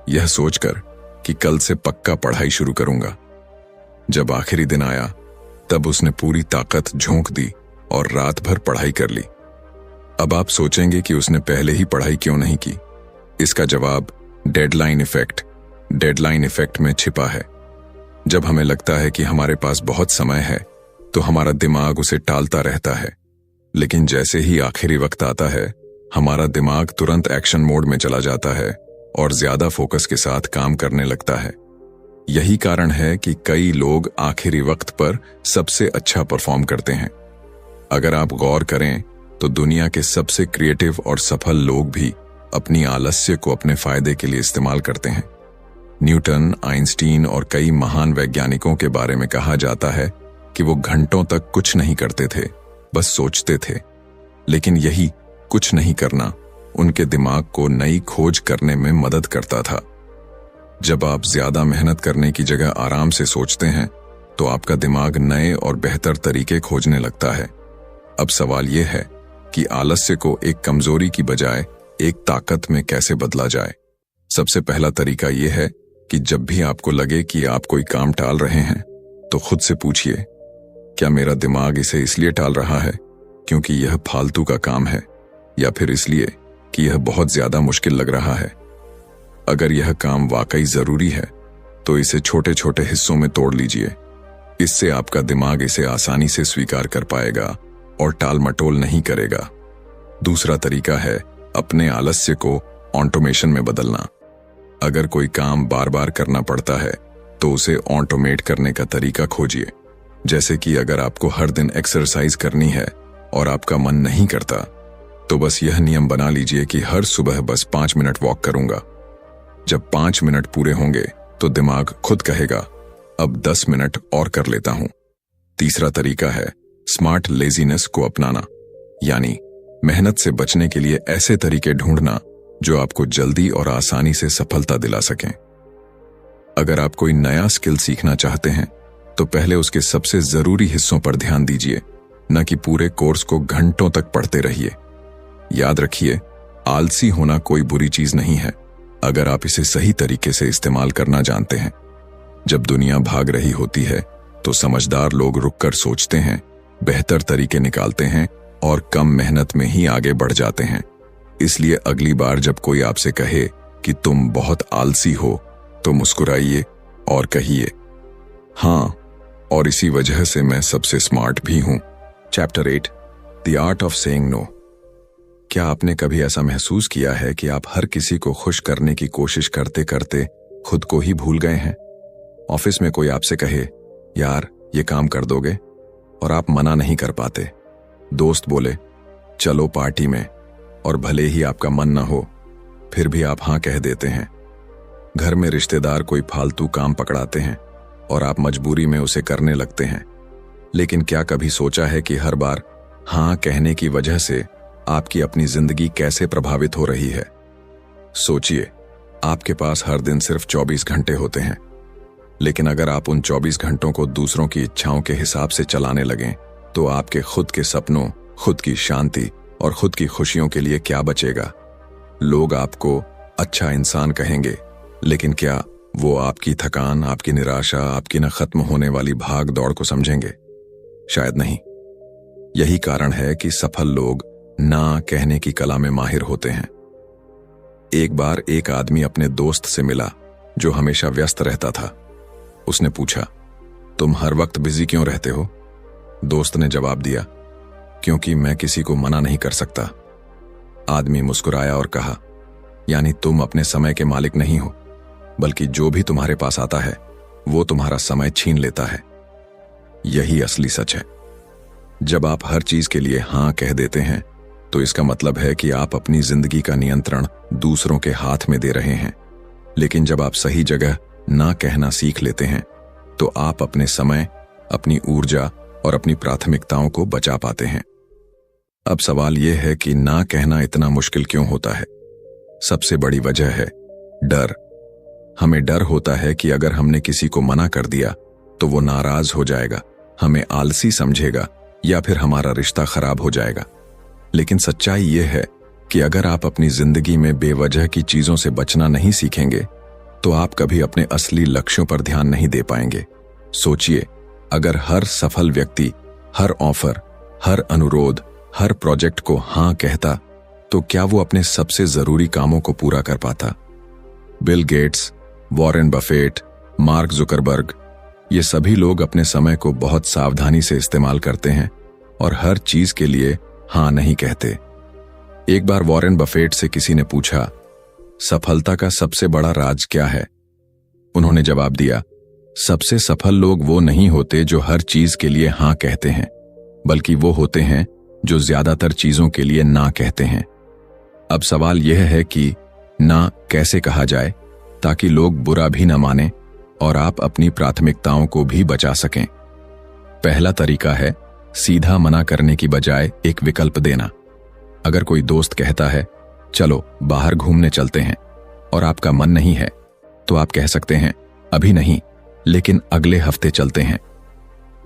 यह सोचकर कि कल से पक्का पढ़ाई शुरू करूंगा। जब आखिरी दिन आया, तब उसने पूरी ताकत झोंक दी और रात भर पढ़ाई कर ली। अब आप सोचेंगे कि उसने पहले ही पढ़ाई क्यों नहीं की। इसका जवाब डेडलाइन इफेक्ट में छिपा है। जब हमें लगता है कि हमारे पास बहुत समय है, तो हमारा दिमाग उसे टालता रहता है, लेकिन जैसे ही आखिरी वक्त आता है, हमारा दिमाग तुरंत एक्शन मोड में चला जाता है और ज्यादा फोकस के साथ काम करने लगता है। यही कारण है कि कई लोग आखिरी वक्त पर सबसे अच्छा परफॉर्म करते हैं। अगर आप गौर करें तो दुनिया के सबसे क्रिएटिव और सफल लोग भी अपनी आलस्य को अपने फायदे के लिए इस्तेमाल करते हैं। न्यूटन, आइंस्टीन और कई महान वैज्ञानिकों के बारे में कहा जाता है कि वो घंटों तक कुछ नहीं करते थे, बस सोचते थे। लेकिन यही कुछ नहीं करना उनके दिमाग को नई खोज करने में मदद करता था। जब आप ज्यादा मेहनत करने की जगह आराम से सोचते हैं, तो आपका दिमाग नए और बेहतर तरीके खोजने लगता है। अब सवाल यह है कि आलस्य को एक कमजोरी की बजाय एक ताकत में कैसे बदला जाए। सबसे पहला तरीका यह है कि जब भी आपको लगे कि आप कोई काम टाल रहे हैं, तो खुद से पूछिए, क्या मेरा दिमाग इसे इसलिए टाल रहा है क्योंकि यह फालतू का काम है, या फिर इसलिए कि यह बहुत ज्यादा मुश्किल लग रहा है। अगर यह काम वाकई जरूरी है, तो इसे छोटे छोटे हिस्सों में तोड़ लीजिए। इससे आपका दिमाग इसे आसानी से स्वीकार कर पाएगा और टाल मटोल नहीं करेगा। दूसरा तरीका है अपने आलस्य को ऑटोमेशन में बदलना। अगर कोई काम बार बार करना पड़ता है, तो उसे ऑटोमेट करने का तरीका खोजिए। जैसे कि अगर आपको हर दिन एक्सरसाइज करनी है और आपका मन नहीं करता, तो बस यह नियम बना लीजिए कि हर सुबह बस 5 मिनट वॉक करूंगा। जब 5 मिनट पूरे होंगे, तो दिमाग खुद कहेगा, अब 10 मिनट और कर लेता हूं। तीसरा तरीका है स्मार्ट लेजीनेस को अपनाना, यानी मेहनत से बचने के लिए ऐसे तरीके ढूंढना जो आपको जल्दी और आसानी से सफलता दिला सकें। अगर आप कोई नया स्किल सीखना चाहते हैं, तो पहले उसके सबसे जरूरी हिस्सों पर ध्यान दीजिए, न कि पूरे कोर्स को घंटों तक पढ़ते रहिए। याद रखिए, आलसी होना कोई बुरी चीज नहीं है, अगर आप इसे सही तरीके से इस्तेमाल करना जानते हैं। जब दुनिया भाग रही होती है, तो समझदार लोग रुककर सोचते हैं, बेहतर तरीके निकालते हैं और कम मेहनत में ही आगे बढ़ जाते हैं। इसलिए अगली बार जब कोई आपसे कहे कि तुम बहुत आलसी हो, तो मुस्कुराइए और कहिए, हाँ, और इसी वजह से मैं सबसे स्मार्ट भी हूं। Chapter 8, the art of saying no. क्या आपने कभी ऐसा महसूस किया है कि आप हर किसी को खुश करने की कोशिश करते करते खुद को ही भूल गए हैं? ऑफिस में कोई आपसे कहे, यार ये काम कर दोगे, और आप मना नहीं कर पाते। दोस्त बोले, चलो पार्टी में, और भले ही आपका मन ना हो, फिर भी आप हाँ कह देते हैं। घर में रिश्तेदार कोई फालतू काम पकड़ाते हैं और आप मजबूरी में उसे करने लगते हैं। लेकिन क्या कभी सोचा है कि हर बार हाँ कहने की वजह से आपकी अपनी जिंदगी कैसे प्रभावित हो रही है? सोचिए, आपके पास हर दिन सिर्फ 24 घंटे होते हैं, लेकिन अगर आप उन 24 घंटों को दूसरों की इच्छाओं के हिसाब से चलाने लगें, तो आपके खुद के सपनों, खुद की शांति और खुद की खुशियों के लिए क्या बचेगा? लोग आपको अच्छा इंसान कहेंगे, लेकिन क्या वो आपकी थकान, आपकी निराशा, आपकी न खत्म होने वाली भाग दौड़ को समझेंगे? शायद नहीं। यही कारण है कि सफल लोग ना कहने की कला में माहिर होते हैं। एक बार एक आदमी अपने दोस्त से मिला जो हमेशा व्यस्त रहता था। उसने पूछा, तुम हर वक्त बिजी क्यों रहते हो? दोस्त ने जवाब दिया, क्योंकि मैं किसी को मना नहीं कर सकता। आदमी मुस्कुराया और कहा, यानी तुम अपने समय के मालिक नहीं हो, बल्कि जो भी तुम्हारे पास आता है वो तुम्हारा समय छीन लेता है। यही असली सच है। जब आप हर चीज के लिए हाँ कह देते हैं, तो इसका मतलब है कि आप अपनी जिंदगी का नियंत्रण दूसरों के हाथ में दे रहे हैं। लेकिन जब आप सही जगह ना कहना सीख लेते हैं, तो आप अपने समय, अपनी ऊर्जा और अपनी प्राथमिकताओं को बचा पाते हैं। अब सवाल यह है कि ना कहना इतना मुश्किल क्यों होता है। सबसे बड़ी वजह है डर। हमें डर होता है कि अगर हमने किसी को मना कर दिया तो वो नाराज हो जाएगा, हमें आलसी समझेगा या फिर हमारा रिश्ता खराब हो जाएगा। लेकिन सच्चाई यह है कि अगर आप अपनी जिंदगी में बेवजह की चीजों से बचना नहीं सीखेंगे तो आप कभी अपने असली लक्ष्यों पर ध्यान नहीं दे पाएंगे। सोचिए, अगर हर सफल व्यक्ति हर ऑफर, हर अनुरोध, हर प्रोजेक्ट को हां कहता तो क्या वो अपने सबसे जरूरी कामों को पूरा कर पाता? Bill Gates, Warren Buffett, mark Zuckerberg, ये सभी लोग अपने समय को बहुत सावधानी से इस्तेमाल करते हैं और हर चीज के लिए हां नहीं कहते। एक बार वॉरेन बफेट से किसी ने पूछा, सफलता का सबसे बड़ा राज क्या है? उन्होंने जवाब दिया, सबसे सफल लोग वो नहीं होते जो हर चीज के लिए हां कहते हैं, बल्कि वो होते हैं जो ज्यादातर चीजों के लिए ना कहते हैं। अब सवाल यह है कि ना कैसे कहा जाए ताकि लोग बुरा भी न माने और आप अपनी प्राथमिकताओं को भी बचा सकें। पहला तरीका है सीधा मना करने की बजाय एक विकल्प देना। अगर कोई दोस्त कहता है, चलो बाहर घूमने चलते हैं, और आपका मन नहीं है, तो आप कह सकते हैं, अभी नहीं, लेकिन अगले हफ्ते चलते हैं।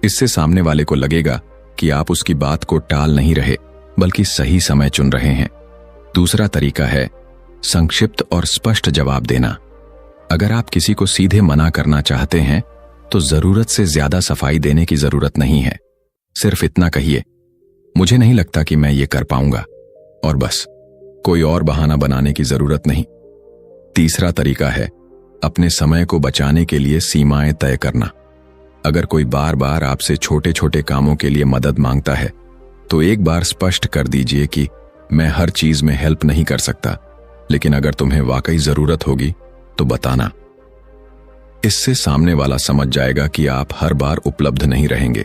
इससे सामने वाले को लगेगा कि आप उसकी बात को टाल नहीं रहे, बल्कि सही समय चुन रहे हैं। दूसरा तरीका है संक्षिप्त और स्पष्ट जवाब देना। अगर आप किसी को सीधे मना करना चाहते हैं तो जरूरत से ज्यादा सफाई देने की जरूरत नहीं है। सिर्फ इतना कहिए, मुझे नहीं लगता कि मैं ये कर पाऊंगा, और बस। कोई और बहाना बनाने की जरूरत नहीं। तीसरा तरीका है अपने समय को बचाने के लिए सीमाएं तय करना। अगर कोई बार बार आपसे छोटे छोटे कामों के लिए मदद मांगता है तो एक बार स्पष्ट कर दीजिए कि मैं हर चीज में हेल्प नहीं कर सकता, लेकिन अगर तुम्हें वाकई जरूरत होगी तो बताना। इससे सामने वाला समझ जाएगा कि आप हर बार उपलब्ध नहीं रहेंगे।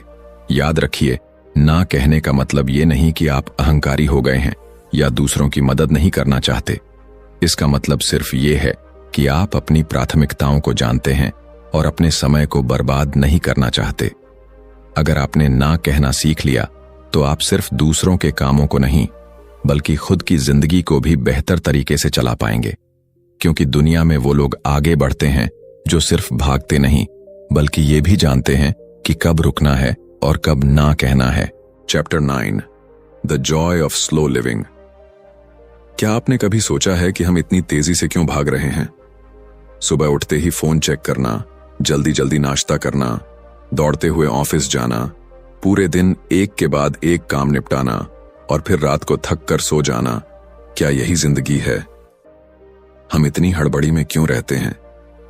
याद रखिए, ना कहने का मतलब ये नहीं कि आप अहंकारी हो गए हैं या दूसरों की मदद नहीं करना चाहते। इसका मतलब सिर्फ ये है कि आप अपनी प्राथमिकताओं को जानते हैं और अपने समय को बर्बाद नहीं करना चाहते। अगर आपने ना कहना सीख लिया तो आप सिर्फ दूसरों के कामों को नहीं, बल्कि खुद की जिंदगी को भी बेहतर तरीके से चला पाएंगे। क्योंकि दुनिया में वो लोग आगे बढ़ते हैं जो सिर्फ भागते नहीं, बल्कि ये भी जानते हैं कि कब रुकना है और कब ना कहना है। Chapter 9, the Joy of slow living. क्या आपने कभी सोचा है कि हम इतनी तेजी से क्यों भाग रहे हैं? सुबह उठते ही फोन चेक करना, जल्दी जल्दी नाश्ता करना, दौड़ते हुए ऑफिस जाना, पूरे दिन एक के बाद एक काम निपटाना और फिर रात को थक कर सो जाना। क्या यही जिंदगी है? हम इतनी हड़बड़ी में क्यों रहते हैं,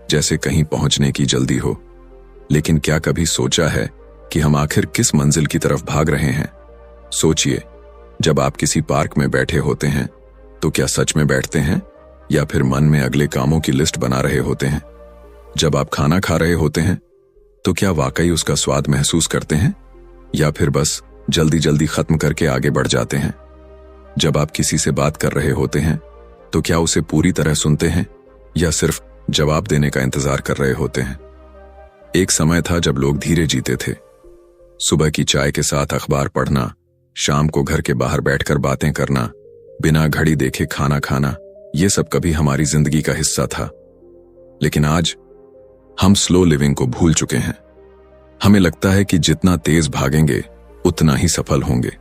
जैसे कहीं पहुंचने की जल्दी हो? लेकिन क्या कभी सोचा है कि हम आखिर किस मंजिल की तरफ भाग रहे हैं? सोचिए, जब आप किसी पार्क में बैठे होते हैं तो क्या सच में बैठते हैं या फिर मन में अगले कामों की लिस्ट बना रहे होते हैं? जब आप खाना खा रहे होते हैं तो क्या वाकई उसका स्वाद महसूस करते हैं या फिर बस जल्दी जल्दी खत्म करके आगे बढ़ जाते हैं? जब आप किसी से बात कर रहे होते हैं तो क्या उसे पूरी तरह सुनते हैं या सिर्फ जवाब देने का इंतजार कर रहे होते हैं? एक समय था जब लोग धीरे जीते थे। सुबह की चाय के साथ अखबार पढ़ना, शाम को घर के बाहर बैठकर बातें करना, बिना घड़ी देखे खाना खाना, ये सब कभी हमारी जिंदगी का हिस्सा था। लेकिन आज हम स्लो लिविंग को भूल चुके हैं। हमें लगता है कि जितना तेज भागेंगे उतना ही सफल होंगे।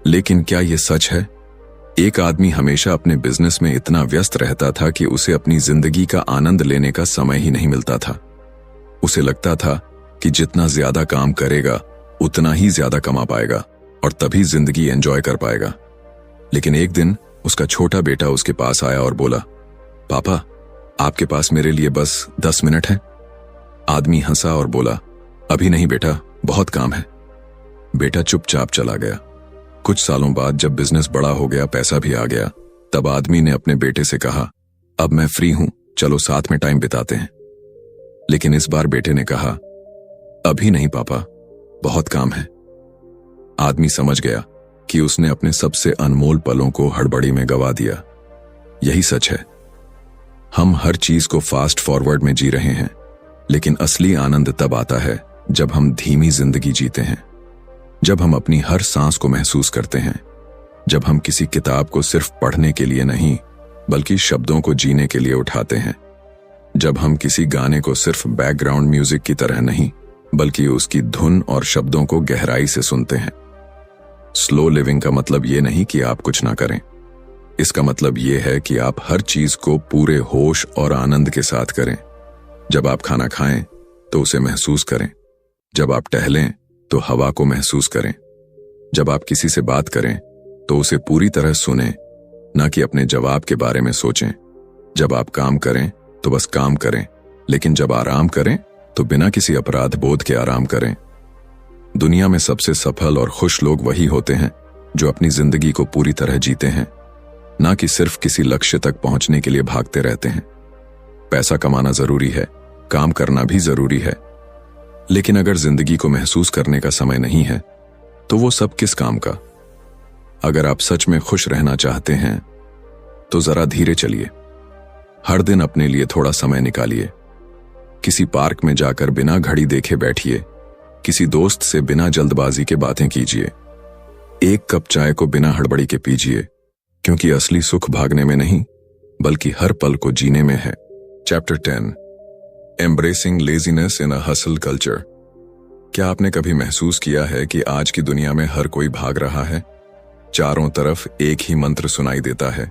लेकिन क्या यह सच है? एक आदमी हमेशा अपने बिजनेस में इतना व्यस्त रहता था कि उसे अपनी जिंदगी का आनंद लेने का समय ही नहीं मिलता था। उसे लगता था कि जितना ज्यादा काम करेगा उतना ही ज्यादा कमा पाएगा और तभी जिंदगी एंजॉय कर पाएगा। लेकिन एक दिन उसका छोटा बेटा उसके पास आया और बोला, पापा, आपके पास मेरे लिए बस 10 मिनट है? आदमी हंसा और बोला, अभी नहीं बेटा, बहुत काम है। बेटा चुपचाप चला गया। कुछ सालों बाद जब बिजनेस बड़ा हो गया, पैसा भी आ गया, तब आदमी ने अपने बेटे से कहा, अब मैं फ्री हूं, चलो साथ में टाइम बिताते हैं। लेकिन इस बार बेटे ने कहा, अभी नहीं पापा, बहुत काम है। आदमी समझ गया कि उसने अपने सबसे अनमोल पलों को हड़बड़ी में गवा दिया। यही सच है, हम हर चीज को फास्ट फॉरवर्ड में जी रहे हैं, लेकिन असली आनंद तब आता है जब हम धीमी जिंदगी जीते हैं, जब हम अपनी हर सांस को महसूस करते हैं, जब हम किसी किताब को सिर्फ पढ़ने के लिए नहीं बल्कि शब्दों को जीने के लिए उठाते हैं, जब हम किसी गाने को सिर्फ बैकग्राउंड म्यूजिक की तरह नहीं बल्कि उसकी धुन और शब्दों को गहराई से सुनते हैं। स्लो लिविंग का मतलब ये नहीं कि आप कुछ ना करें, इसका मतलब ये है कि आप हर चीज को पूरे होश और आनंद के साथ करें। जब आप खाना खाएं तो उसे महसूस करें, जब आप टहलें तो हवा को महसूस करें, जब आप किसी से बात करें तो उसे पूरी तरह सुनें, ना कि अपने जवाब के बारे में सोचें। जब आप काम करें तो बस काम करें, लेकिन जब आराम करें तो बिना किसी अपराध बोध के आराम करें। दुनिया में सबसे सफल और खुश लोग वही होते हैं जो अपनी जिंदगी को पूरी तरह जीते हैं, ना कि सिर्फ किसी लक्ष्य तक पहुंचने के लिए भागते रहते हैं। पैसा कमाना जरूरी है, काम करना भी जरूरी है, लेकिन अगर जिंदगी को महसूस करने का समय नहीं है तो वो सब किस काम का। अगर आप सच में खुश रहना चाहते हैं तो जरा धीरे चलिए। हर दिन अपने लिए थोड़ा समय निकालिए। किसी पार्क में जाकर बिना घड़ी देखे बैठिए, किसी दोस्त से बिना जल्दबाजी के बातें कीजिए, एक कप चाय को बिना हड़बड़ी के पीजिए, क्योंकि असली सुख भागने में नहीं बल्कि हर पल को जीने में है। Chapter 10, embracing laziness in a hustle culture. क्या आपने कभी महसूस किया है कि आज की दुनिया में हर कोई भाग रहा है? चारों तरफ एक ही मंत्र सुनाई देता है,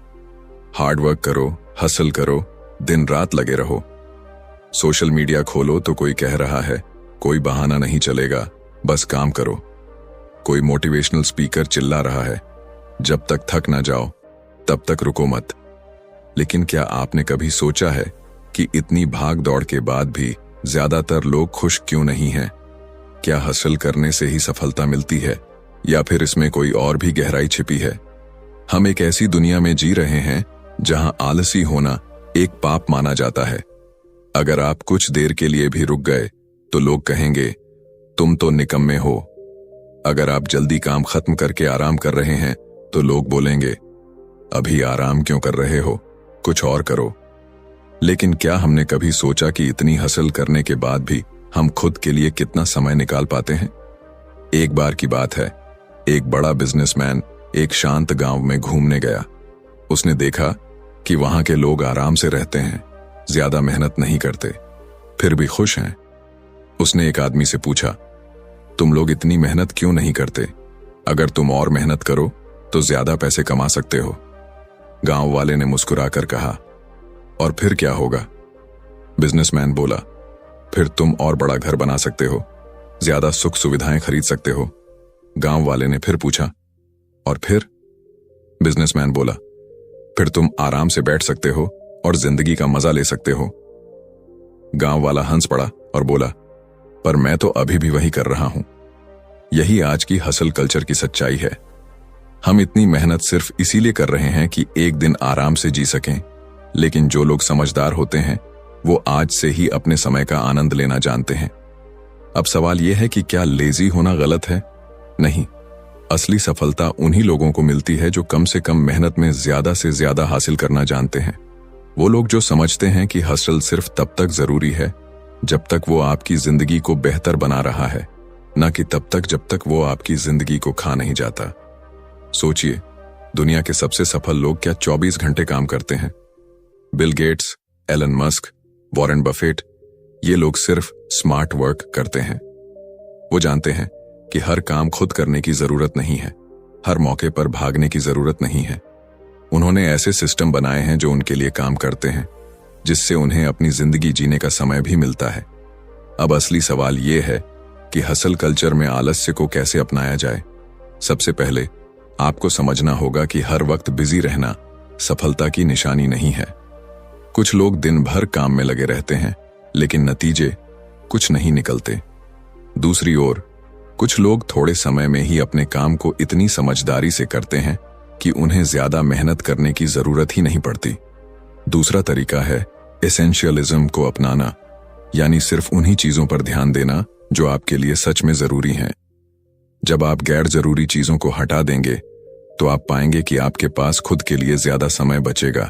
हार्ड वर्क करो, हसल करो, दिन रात लगे रहो। सोशल मीडिया खोलो तो कोई कह रहा है कोई बहाना नहीं चलेगा, बस काम करो। कोई मोटिवेशनल स्पीकर चिल्ला रहा है जब तक थक ना जाओ तब तक रुको मत। लेकिन क्या आपने कभी सोचा है कि इतनी भाग दौड़ के बाद भी ज्यादातर लोग खुश क्यों नहीं हैं? क्या हासिल करने से ही सफलता मिलती है या फिर इसमें कोई और भी गहराई छिपी है? हम एक ऐसी दुनिया में जी रहे हैं जहां आलसी होना एक पाप माना जाता है। अगर आप कुछ देर के लिए भी रुक गए तो लोग कहेंगे तुम तो निकम्मे हो। अगर आप जल्दी काम खत्म करके आराम कर रहे हैं तो लोग बोलेंगे अभी आराम क्यों कर रहे हो, कुछ और करो। लेकिन क्या हमने कभी सोचा कि इतनी हासिल करने के बाद भी हम खुद के लिए कितना समय निकाल पाते हैं? एक बार की बात है, एक बड़ा बिजनेसमैन एक शांत गांव में घूमने गया। उसने देखा कि वहां के लोग आराम से रहते हैं, ज्यादा मेहनत नहीं करते, फिर भी खुश हैं। उसने एक आदमी से पूछा, तुम लोग इतनी मेहनत क्यों नहीं करते? अगर तुम और मेहनत करो तो ज्यादा पैसे कमा सकते हो। गांव वाले ने मुस्कुराकर कहा, और फिर क्या होगा? बिजनेसमैन बोला, फिर तुम और बड़ा घर बना सकते हो, ज्यादा सुख सुविधाएं खरीद सकते हो। गांव वाले ने फिर पूछा, और फिर? बिजनेसमैन बोला, फिर तुम आराम से बैठ सकते हो और जिंदगी का मजा ले सकते हो। गांव वाला हंस पड़ा और बोला, पर मैं तो अभी भी वही कर रहा हूं। यही आज की हसल कल्चर की सच्चाई है। हम इतनी मेहनत सिर्फ इसीलिए कर रहे हैं कि एक दिन आराम से जी सकें, लेकिन जो लोग समझदार होते हैं वो आज से ही अपने समय का आनंद लेना जानते हैं। अब सवाल यह है कि क्या लेजी होना गलत है? नहीं, असली सफलता उन्हीं लोगों को मिलती है जो कम से कम मेहनत में ज्यादा से ज्यादा हासिल करना जानते हैं। वो लोग जो समझते हैं कि हसल सिर्फ तब तक जरूरी है जब तक वो आपकी जिंदगी को बेहतर बना रहा है, न कि तब तक जब तक वो आपकी जिंदगी को खा नहीं जाता। सोचिए, दुनिया के सबसे सफल लोग क्या 24 घंटे काम करते हैं? Bill Gates, Elon Musk, Warren Buffett, ये लोग सिर्फ स्मार्ट वर्क करते हैं। वो जानते हैं कि हर काम खुद करने की जरूरत नहीं है, हर मौके पर भागने की जरूरत नहीं है। उन्होंने ऐसे सिस्टम बनाए हैं जो उनके लिए काम करते हैं, जिससे उन्हें अपनी जिंदगी जीने का समय भी मिलता है। अब असली सवाल यह है कि हसल कल्चर में आलस्य को कैसे अपनाया जाए। सबसे पहले आपको समझना होगा कि हर वक्त बिजी रहना सफलता की निशानी नहीं है। कुछ लोग दिन भर काम में लगे रहते हैं, लेकिन नतीजे कुछ नहीं निकलते। दूसरी ओर, कुछ लोग थोड़े समय में ही अपने काम को इतनी समझदारी से करते हैं कि उन्हें ज्यादा मेहनत करने की जरूरत ही नहीं पड़ती। दूसरा तरीका है एसेंशियलिज्म को अपनाना, यानी सिर्फ उन्हीं चीजों पर ध्यान देना जो आपके लिए सच में जरूरी हैं। जब आप गैर जरूरी चीजों को हटा देंगे तो आप पाएंगे कि आपके पास खुद के लिए ज्यादा समय बचेगा।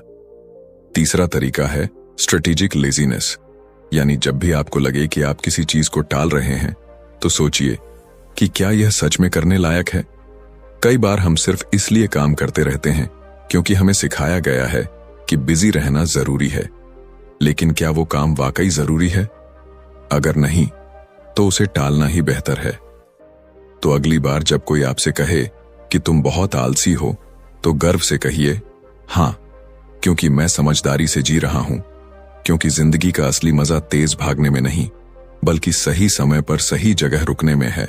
तीसरा तरीका है स्ट्रेटेजिक लेजीनेस, यानी जब भी आपको लगे कि आप किसी चीज को टाल रहे हैं तो सोचिए कि क्या यह सच में करने लायक है। कई बार हम सिर्फ इसलिए काम करते रहते हैं क्योंकि हमें सिखाया गया है कि बिजी रहना जरूरी है। लेकिन क्या वो काम वाकई जरूरी है? अगर नहीं, तो उसे टालना ही बेहतर है। तो अगली बार जब कोई आपसे कहे कि तुम बहुत आलसी हो, तो गर्व से कहिए, हां, क्योंकि मैं समझदारी से जी रहा हूं। क्योंकि जिंदगी का असली मजा तेज भागने में नहीं, बल्कि सही समय पर सही जगह रुकने में है।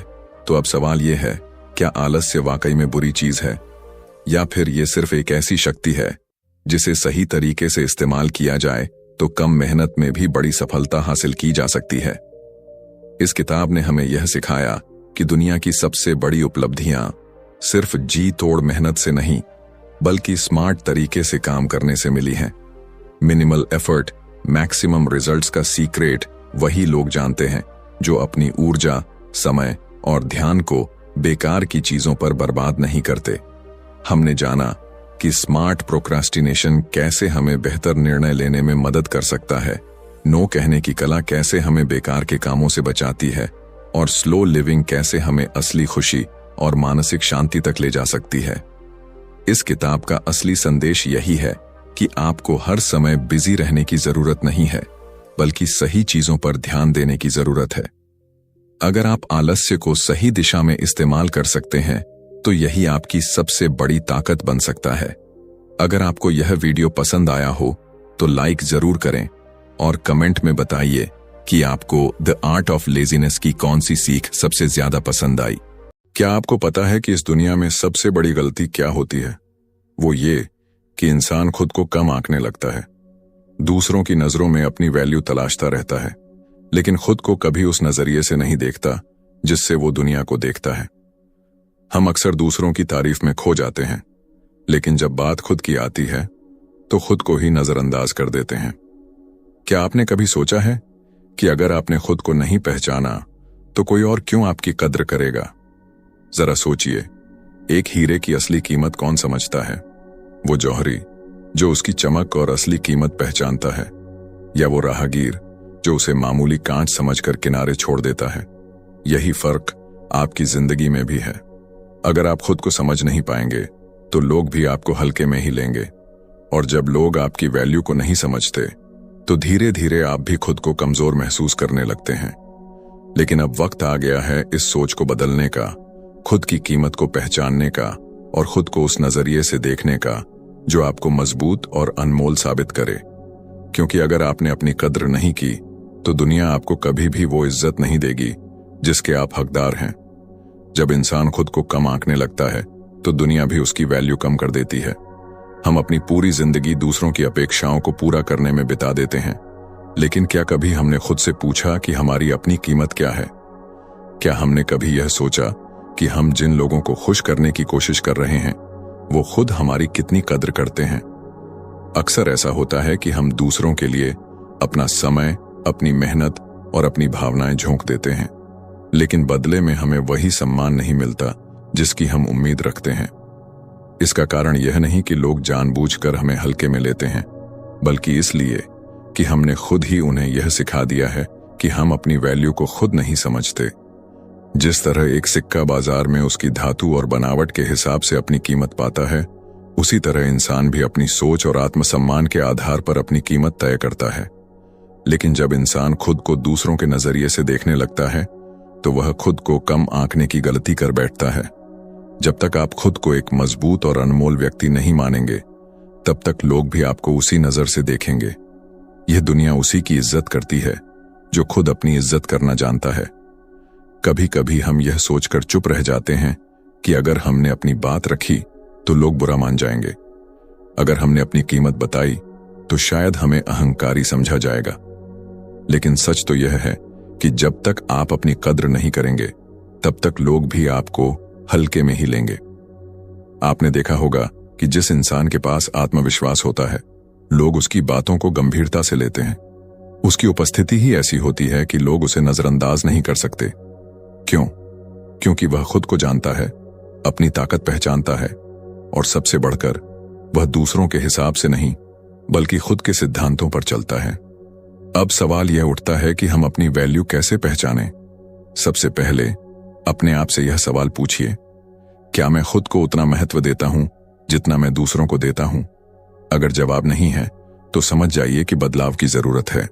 तो अब सवाल यह है, क्या आलस्य वाकई में बुरी चीज है, या फिर यह सिर्फ एक ऐसी शक्ति है जिसे सही तरीके से इस्तेमाल किया जाए तो कम मेहनत में भी बड़ी सफलता हासिल की जा सकती है। इस किताब ने हमें यह सिखाया कि दुनिया की सबसे बड़ी उपलब्धियां सिर्फ जी तोड़ मेहनत से नहीं, बल्कि स्मार्ट तरीके से काम करने से मिली हैं। मिनिमल एफर्ट, मैक्सिमम रिजल्ट्स का सीक्रेट वही लोग जानते हैं जो अपनी ऊर्जा, समय और ध्यान को बेकार की चीजों पर बर्बाद नहीं करते। हमने जाना कि स्मार्ट प्रोक्रास्टिनेशन कैसे हमें बेहतर निर्णय लेने में मदद कर सकता है, नो कहने की कला कैसे हमें बेकार के कामों से बचाती है, और स्लो लिविंग कैसे हमें असली खुशी और मानसिक शांति तक ले जा सकती है। इस किताब का असली संदेश यही है कि आपको हर समय बिजी रहने की जरूरत नहीं है, बल्कि सही चीजों पर ध्यान देने की जरूरत है। अगर आप आलस्य को सही दिशा में इस्तेमाल कर सकते हैं, तो यही आपकी सबसे बड़ी ताकत बन सकता है। अगर आपको यह वीडियो पसंद आया हो, तो लाइक जरूर करें और कमेंट में बताइए कि आपको द आर्ट ऑफ लेजीनेस की कौन सी सीख सबसे ज्यादा पसंद आई। क्या आपको पता है कि इस दुनिया में सबसे बड़ी गलती क्या होती है? वो ये कि इंसान खुद को कम आंकने लगता है, दूसरों की नजरों में अपनी वैल्यू तलाशता रहता है, लेकिन खुद को कभी उस नजरिए से नहीं देखता जिससे वो दुनिया को देखता है। हम अक्सर दूसरों की तारीफ में खो जाते हैं, लेकिन जब बात खुद की आती है तो खुद को ही नजरअंदाज कर देते हैं। क्या आपने कभी सोचा है कि अगर आपने खुद को नहीं पहचाना तो कोई और क्यों आपकी कद्र करेगा? जरा सोचिए, एक हीरे की असली कीमत कौन समझता है? वो जौहरी जो उसकी चमक और असली कीमत पहचानता है, या वो राहगीर जो उसे मामूली कांच समझकर किनारे छोड़ देता है? यही फर्क आपकी जिंदगी में भी है। अगर आप खुद को समझ नहीं पाएंगे तो लोग भी आपको हल्के में ही लेंगे, और जब लोग आपकी वैल्यू को नहीं समझते तो धीरे धीरे आप भी खुद को कमजोर महसूस करने लगते हैं। लेकिन अब वक्त आ गया है इस सोच को बदलने का, खुद की कीमत को पहचानने का और खुद को उस नजरिए से देखने का जो आपको मजबूत और अनमोल साबित करे। क्योंकि अगर आपने अपनी कद्र नहीं की तो दुनिया आपको कभी भी वो इज्जत नहीं देगी जिसके आप हकदार हैं। जब इंसान खुद को कम आंकने लगता है तो दुनिया भी उसकी वैल्यू कम कर देती है। हम अपनी पूरी जिंदगी दूसरों की अपेक्षाओं को पूरा करने में बिता देते हैं, लेकिन क्या कभी हमने खुद से पूछा कि हमारी अपनी कीमत क्या है? क्या हमने कभी यह सोचा कि हम जिन लोगों को खुश करने की कोशिश कर रहे हैं वो खुद हमारी कितनी कद्र करते हैं? अक्सर ऐसा होता है कि हम दूसरों के लिए अपना समय, अपनी मेहनत और अपनी भावनाएं झोंक देते हैं, लेकिन बदले में हमें वही सम्मान नहीं मिलता जिसकी हम उम्मीद रखते हैं। इसका कारण यह नहीं कि लोग जानबूझकर हमें हल्के में लेते हैं, बल्कि इसलिए कि हमने खुद ही उन्हें यह सिखा दिया है कि हम अपनी वैल्यू को खुद नहीं समझते। जिस तरह एक सिक्का बाजार में उसकी धातु और बनावट के हिसाब से अपनी कीमत पाता है, उसी तरह इंसान भी अपनी सोच और आत्मसम्मान के आधार पर अपनी कीमत तय करता है। लेकिन जब इंसान खुद को दूसरों के नजरिए से देखने लगता है तो वह खुद को कम आंकने की गलती कर बैठता है। जब तक आप खुद को एक मजबूत और अनमोल व्यक्ति नहीं मानेंगे, तब तक लोग भी आपको उसी नजर से देखेंगे। यह दुनिया उसी की इज्जत करती है जो खुद अपनी इज्जत करना जानता है। कभी कभी हम यह सोचकर चुप रह जाते हैं कि अगर हमने अपनी बात रखी तो लोग बुरा मान जाएंगे। अगर हमने अपनी कीमत बताई तो शायद हमें अहंकारी समझा जाएगा। लेकिन सच तो यह है कि जब तक आप अपनी कद्र नहीं करेंगे, तब तक लोग भी आपको हल्के में ही लेंगे। आपने देखा होगा कि जिस इंसान के पास आत्मविश्वास होता है, लोग उसकी बातों को गंभीरता से लेते हैं। उसकी उपस्थिति ही ऐसी होती है कि लोग उसे नजरअंदाज नहीं कर सकते। क्यों? क्योंकि वह खुद को जानता है, अपनी ताकत पहचानता है, और सबसे बढ़कर वह दूसरों के हिसाब से नहीं बल्कि खुद के सिद्धांतों पर चलता है। अब सवाल यह उठता है कि हम अपनी वैल्यू कैसे पहचानें? सबसे पहले अपने आप से यह सवाल पूछिए, क्या मैं खुद को उतना महत्व देता हूं जितना मैं दूसरों को देता हूं? अगर जवाब नहीं है तो समझ जाइए कि बदलाव की जरूरत है।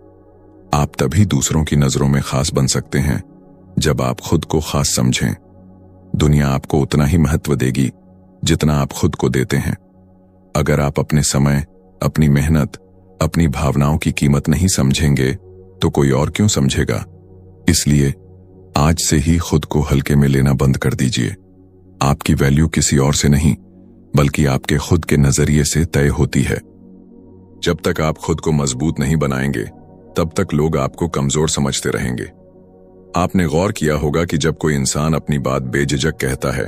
आप तभी दूसरों की नजरों में खास बन सकते हैं जब आप खुद को खास समझें। दुनिया आपको उतना ही महत्व देगी जितना आप खुद को देते हैं। अगर आप अपने समय, अपनी मेहनत, अपनी भावनाओं की कीमत नहीं समझेंगे तो कोई और क्यों समझेगा? इसलिए आज से ही खुद को हल्के में लेना बंद कर दीजिए। आपकी वैल्यू किसी और से नहीं बल्कि आपके खुद के नजरिए से तय होती है। जब तक आप खुद को मजबूत नहीं बनाएंगे तब तक लोग आपको कमजोर समझते रहेंगे। आपने गौर किया होगा कि जब कोई इंसान अपनी बात बेझिझक कहता है,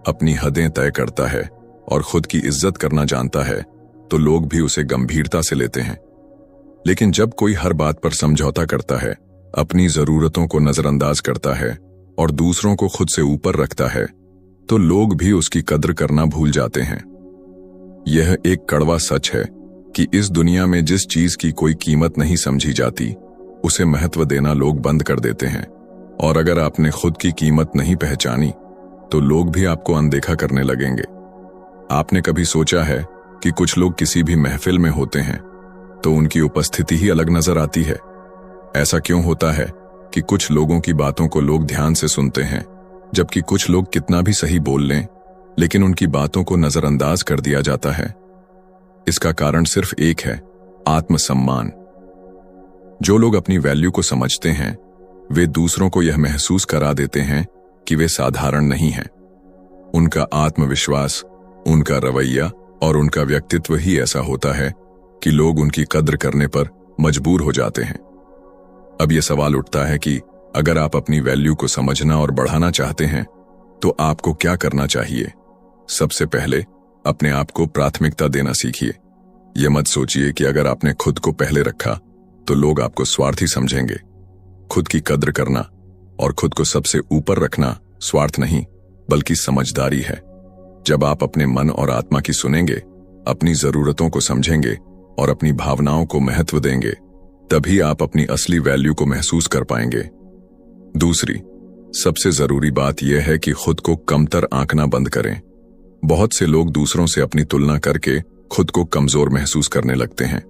अपनी हदें तय करता है और खुद की इज्जत करना जानता है तो लोग भी उसे गंभीरता से लेते हैं। लेकिन जब कोई हर बात पर समझौता करता है, अपनी जरूरतों को नजरअंदाज करता है और दूसरों को खुद से ऊपर रखता है तो लोग भी उसकी कद्र करना भूल जाते हैं। यह एक कड़वा सच है कि इस दुनिया में जिस चीज की कोई कीमत नहीं समझी जाती उसे महत्व देना लोग बंद कर देते हैं। और अगर आपने खुद की कीमत नहीं पहचानी तो लोग भी आपको अनदेखा करने लगेंगे। आपने कभी सोचा है कि कुछ लोग किसी भी महफिल में होते हैं तो उनकी उपस्थिति ही अलग नजर आती है? ऐसा क्यों होता है कि कुछ लोगों की बातों को लोग ध्यान से सुनते हैं जबकि कुछ लोग कितना भी सही बोल लें लेकिन उनकी बातों को नजरअंदाज कर दिया जाता है? इसका कारण सिर्फ एक है, आत्मसम्मान। जो लोग अपनी वैल्यू को समझते हैं वे दूसरों को यह महसूस करा देते हैं कि वे साधारण नहीं हैं। उनका आत्मविश्वास, उनका रवैया और उनका व्यक्तित्व ही ऐसा होता है कि लोग उनकी कद्र करने पर मजबूर हो जाते हैं। अब यह सवाल उठता है कि अगर आप अपनी वैल्यू को समझना और बढ़ाना चाहते हैं तो आपको क्या करना चाहिए? सबसे पहले अपने आप को प्राथमिकता देना सीखिए। यह मत सोचिए कि अगर आपने खुद को पहले रखा तो लोग आपको स्वार्थी समझेंगे। खुद की कद्र करना और खुद को सबसे ऊपर रखना स्वार्थ नहीं बल्कि समझदारी है। जब आप अपने मन और आत्मा की सुनेंगे, अपनी जरूरतों को समझेंगे और अपनी भावनाओं को महत्व देंगे, तभी आप अपनी असली वैल्यू को महसूस कर पाएंगे। दूसरी सबसे जरूरी बात यह है कि खुद को कमतर आंकना बंद करें। बहुत से लोग दूसरों से अपनी तुलना करके खुद को कमजोर महसूस करने लगते हैं।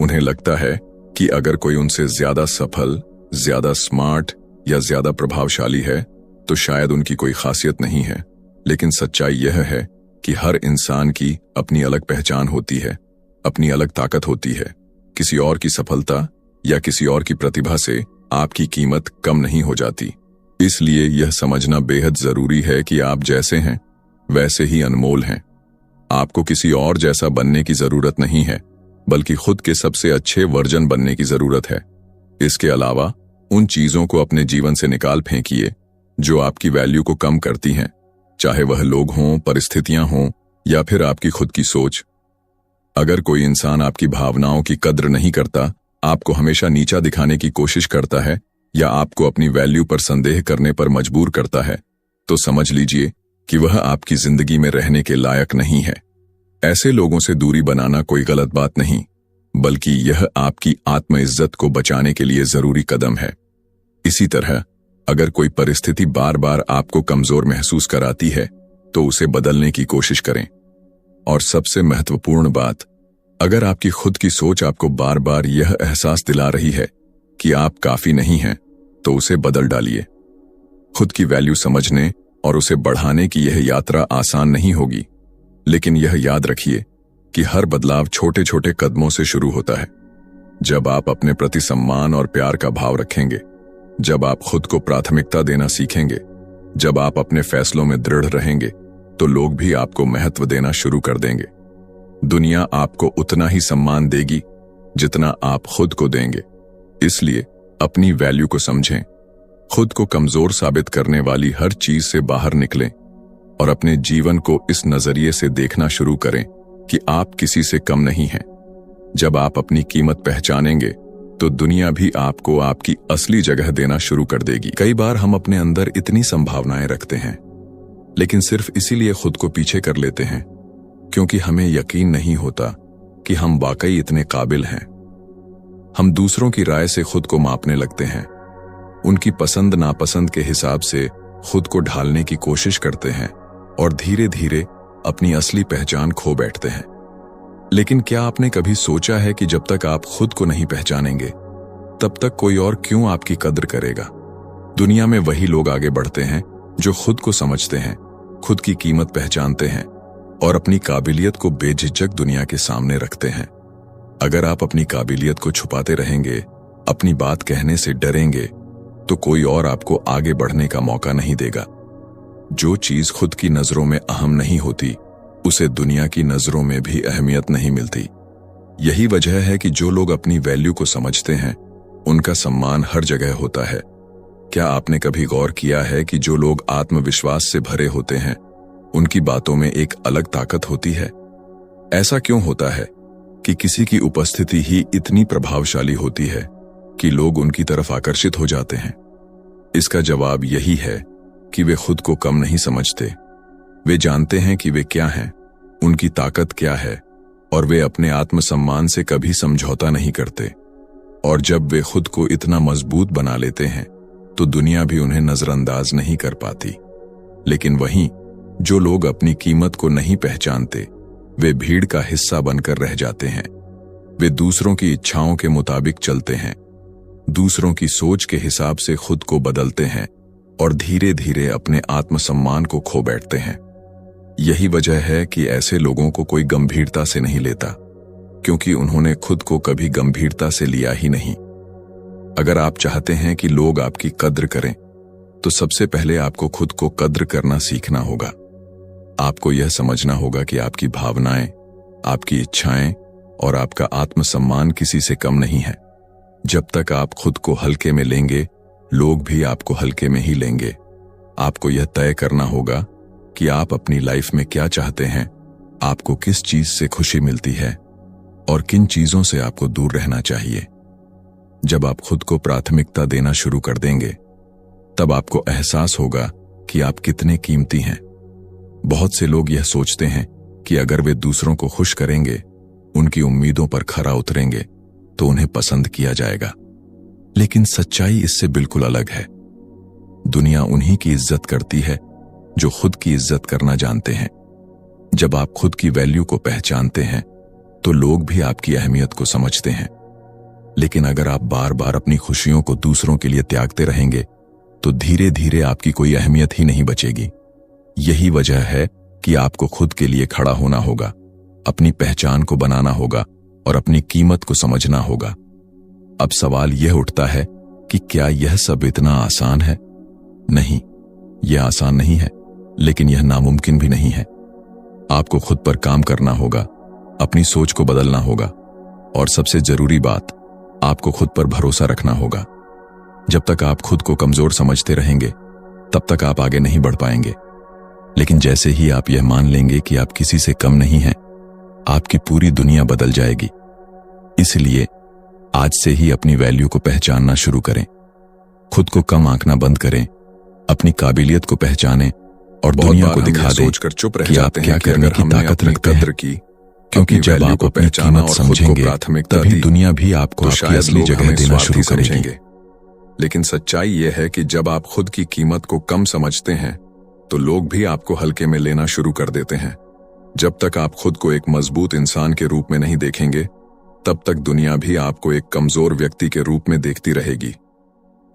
उन्हें लगता है कि अगर कोई उनसे ज्यादा सफल, ज्यादा स्मार्ट या ज्यादा प्रभावशाली है तो शायद उनकी कोई खासियत नहीं है। लेकिन सच्चाई यह है कि हर इंसान की अपनी अलग पहचान होती है, अपनी अलग ताकत होती है। किसी और की सफलता या किसी और की प्रतिभा से आपकी कीमत कम नहीं हो जाती। इसलिए यह समझना बेहद जरूरी है कि आप जैसे हैं वैसे ही अनमोल हैं। आपको किसी और जैसा बनने की जरूरत नहीं है बल्कि खुद के सबसे अच्छे वर्जन बनने की जरूरत है। इसके अलावा उन चीजों को अपने जीवन से निकाल फेंकिए जो आपकी वैल्यू को कम करती हैं, चाहे वह लोग हों, परिस्थितियां हों या फिर आपकी खुद की सोच। अगर कोई इंसान आपकी भावनाओं की कद्र नहीं करता, आपको हमेशा नीचा दिखाने की कोशिश करता है या आपको अपनी वैल्यू पर संदेह करने पर मजबूर करता है, तो समझ लीजिए कि वह आपकी जिंदगी में रहने के लायक नहीं है। ऐसे लोगों से दूरी बनाना कोई गलत बात नहीं, बल्कि यह आपकी आत्मइज्जत को बचाने के लिए जरूरी कदम है। इसी तरह अगर कोई परिस्थिति बार बार आपको कमजोर महसूस कराती है तो उसे बदलने की कोशिश करें। और सबसे महत्वपूर्ण बात, अगर आपकी खुद की सोच आपको बार बार यह एहसास दिला रही है कि आप काफी नहीं हैं, तो उसे बदल डालिए। खुद की वैल्यू समझने और उसे बढ़ाने की यह यात्रा आसान नहीं होगी, लेकिन यह याद रखिए कि हर बदलाव छोटे छोटे कदमों से शुरू होता है। जब आप अपने प्रति सम्मान और प्यार का भाव रखेंगे, जब आप खुद को प्राथमिकता देना सीखेंगे, जब आप अपने फैसलों में दृढ़ रहेंगे, तो लोग भी आपको महत्व देना शुरू कर देंगे। दुनिया आपको उतना ही सम्मान देगी जितना आप खुद को देंगे। इसलिए अपनी वैल्यू को समझें, खुद को कमजोर साबित करने वाली हर चीज से बाहर निकलें और अपने जीवन को इस नजरिए से देखना शुरू करें कि आप किसी से कम नहीं हैं। जब आप अपनी कीमत पहचानेंगे तो दुनिया भी आपको आपकी असली जगह देना शुरू कर देगी। कई बार हम अपने अंदर इतनी संभावनाएं रखते हैं, लेकिन सिर्फ इसीलिए खुद को पीछे कर लेते हैं क्योंकि हमें यकीन नहीं होता कि हम वाकई इतने काबिल हैं। हम दूसरों की राय से खुद को मापने लगते हैं, उनकी पसंद नापसंद के हिसाब से खुद को ढालने की कोशिश करते हैं और धीरे धीरे अपनी असली पहचान खो बैठते हैं। लेकिन क्या आपने कभी सोचा है कि जब तक आप खुद को नहीं पहचानेंगे तब तक कोई और क्यों आपकी कद्र करेगा? दुनिया में वही लोग आगे बढ़ते हैं जो खुद को समझते हैं, खुद की कीमत पहचानते हैं और अपनी काबिलियत को बेझिझक दुनिया के सामने रखते हैं। अगर आप अपनी काबिलियत को छुपाते रहेंगे, अपनी बात कहने से डरेंगे, तो कोई और आपको आगे बढ़ने का मौका नहीं देगा। जो चीज खुद की नजरों में अहम नहीं होती, उसे दुनिया की नजरों में भी अहमियत नहीं मिलती। यही वजह है कि जो लोग अपनी वैल्यू को समझते हैं, उनका सम्मान हर जगह होता है। क्या आपने कभी गौर किया है कि जो लोग आत्मविश्वास से भरे होते हैं, उनकी बातों में एक अलग ताकत होती है? ऐसा क्यों होता है कि किसी की उपस्थिति ही इतनी प्रभावशाली होती है कि लोग उनकी तरफ आकर्षित हो जाते हैं? इसका जवाब यही है कि वे खुद को कम नहीं समझते। वे जानते हैं कि वे क्या हैं, उनकी ताकत क्या है, और वे अपने आत्मसम्मान से कभी समझौता नहीं करते। और जब वे खुद को इतना मजबूत बना लेते हैं तो दुनिया भी उन्हें नजरअंदाज नहीं कर पाती। लेकिन वहीं जो लोग अपनी कीमत को नहीं पहचानते, वे भीड़ का हिस्सा बनकर रह जाते हैं। वे दूसरों की इच्छाओं के मुताबिक चलते हैं, दूसरों की सोच के हिसाब से खुद को बदलते हैं और धीरे धीरे अपने आत्मसम्मान को खो बैठते हैं। यही वजह है कि ऐसे लोगों को कोई गंभीरता से नहीं लेता, क्योंकि उन्होंने खुद को कभी गंभीरता से लिया ही नहीं। अगर आप चाहते हैं कि लोग आपकी कद्र करें, तो सबसे पहले आपको खुद को कद्र करना सीखना होगा। आपको यह समझना होगा कि आपकी भावनाएं, आपकी इच्छाएं और आपका आत्मसम्मान किसी से कम नहीं है। जब तक आप खुद को हल्के में लेंगे, लोग भी आपको हल्के में ही लेंगे। आपको यह तय करना होगा कि आप अपनी लाइफ में क्या चाहते हैं, आपको किस चीज से खुशी मिलती है और किन चीजों से आपको दूर रहना चाहिए। जब आप खुद को प्राथमिकता देना शुरू कर देंगे, तब आपको एहसास होगा कि आप कितने कीमती हैं। बहुत से लोग यह सोचते हैं कि अगर वे दूसरों को खुश करेंगे, उनकी उम्मीदों पर खरा उतरेंगे, तो उन्हें पसंद किया जाएगा। लेकिन सच्चाई इससे बिल्कुल अलग है। दुनिया उन्हीं की इज्जत करती है जो खुद की इज्जत करना जानते हैं। जब आप खुद की वैल्यू को पहचानते हैं, तो लोग भी आपकी अहमियत को समझते हैं। लेकिन अगर आप बार बार अपनी खुशियों को दूसरों के लिए त्यागते रहेंगे, तो धीरे धीरे आपकी कोई अहमियत ही नहीं बचेगी। यही वजह है कि आपको खुद के लिए खड़ा होना होगा, अपनी पहचान को बनाना होगा और अपनी कीमत को समझना होगा। अब सवाल यह उठता है कि क्या यह सब इतना आसान है? नहीं, यह आसान नहीं है, लेकिन यह नामुमकिन भी नहीं है। आपको खुद पर काम करना होगा, अपनी सोच को बदलना होगा और सबसे जरूरी बात, आपको खुद पर भरोसा रखना होगा। जब तक आप खुद को कमजोर समझते रहेंगे, तब तक आप आगे नहीं बढ़ पाएंगे। लेकिन जैसे ही आप यह मान लेंगे कि आप किसी से कम नहीं हैं, आपकी पूरी दुनिया बदल जाएगी। इसलिए आज से ही अपनी वैल्यू को पहचानना शुरू करें। खुद को कम आंकना बंद करें, अपनी काबिलियत को पहचानें और दुनिया को दिखा दें कि आप क्या करने की ताकत रखते हैं। क्योंकि जब आप अपनी कीमत समझेंगे, तभी दुनिया भी आपको आपकी असली जगह देना शुरू करेगी। लेकिन सच्चाई यह है कि जब आप खुद की कीमत को कम समझते हैं, तो लोग भी आपको हल्के में लेना शुरू कर देते हैं। जब तक आप खुद को एक मजबूत इंसान के रूप में नहीं देखेंगे, तब तक दुनिया भी आपको एक कमजोर व्यक्ति के रूप में देखती रहेगी।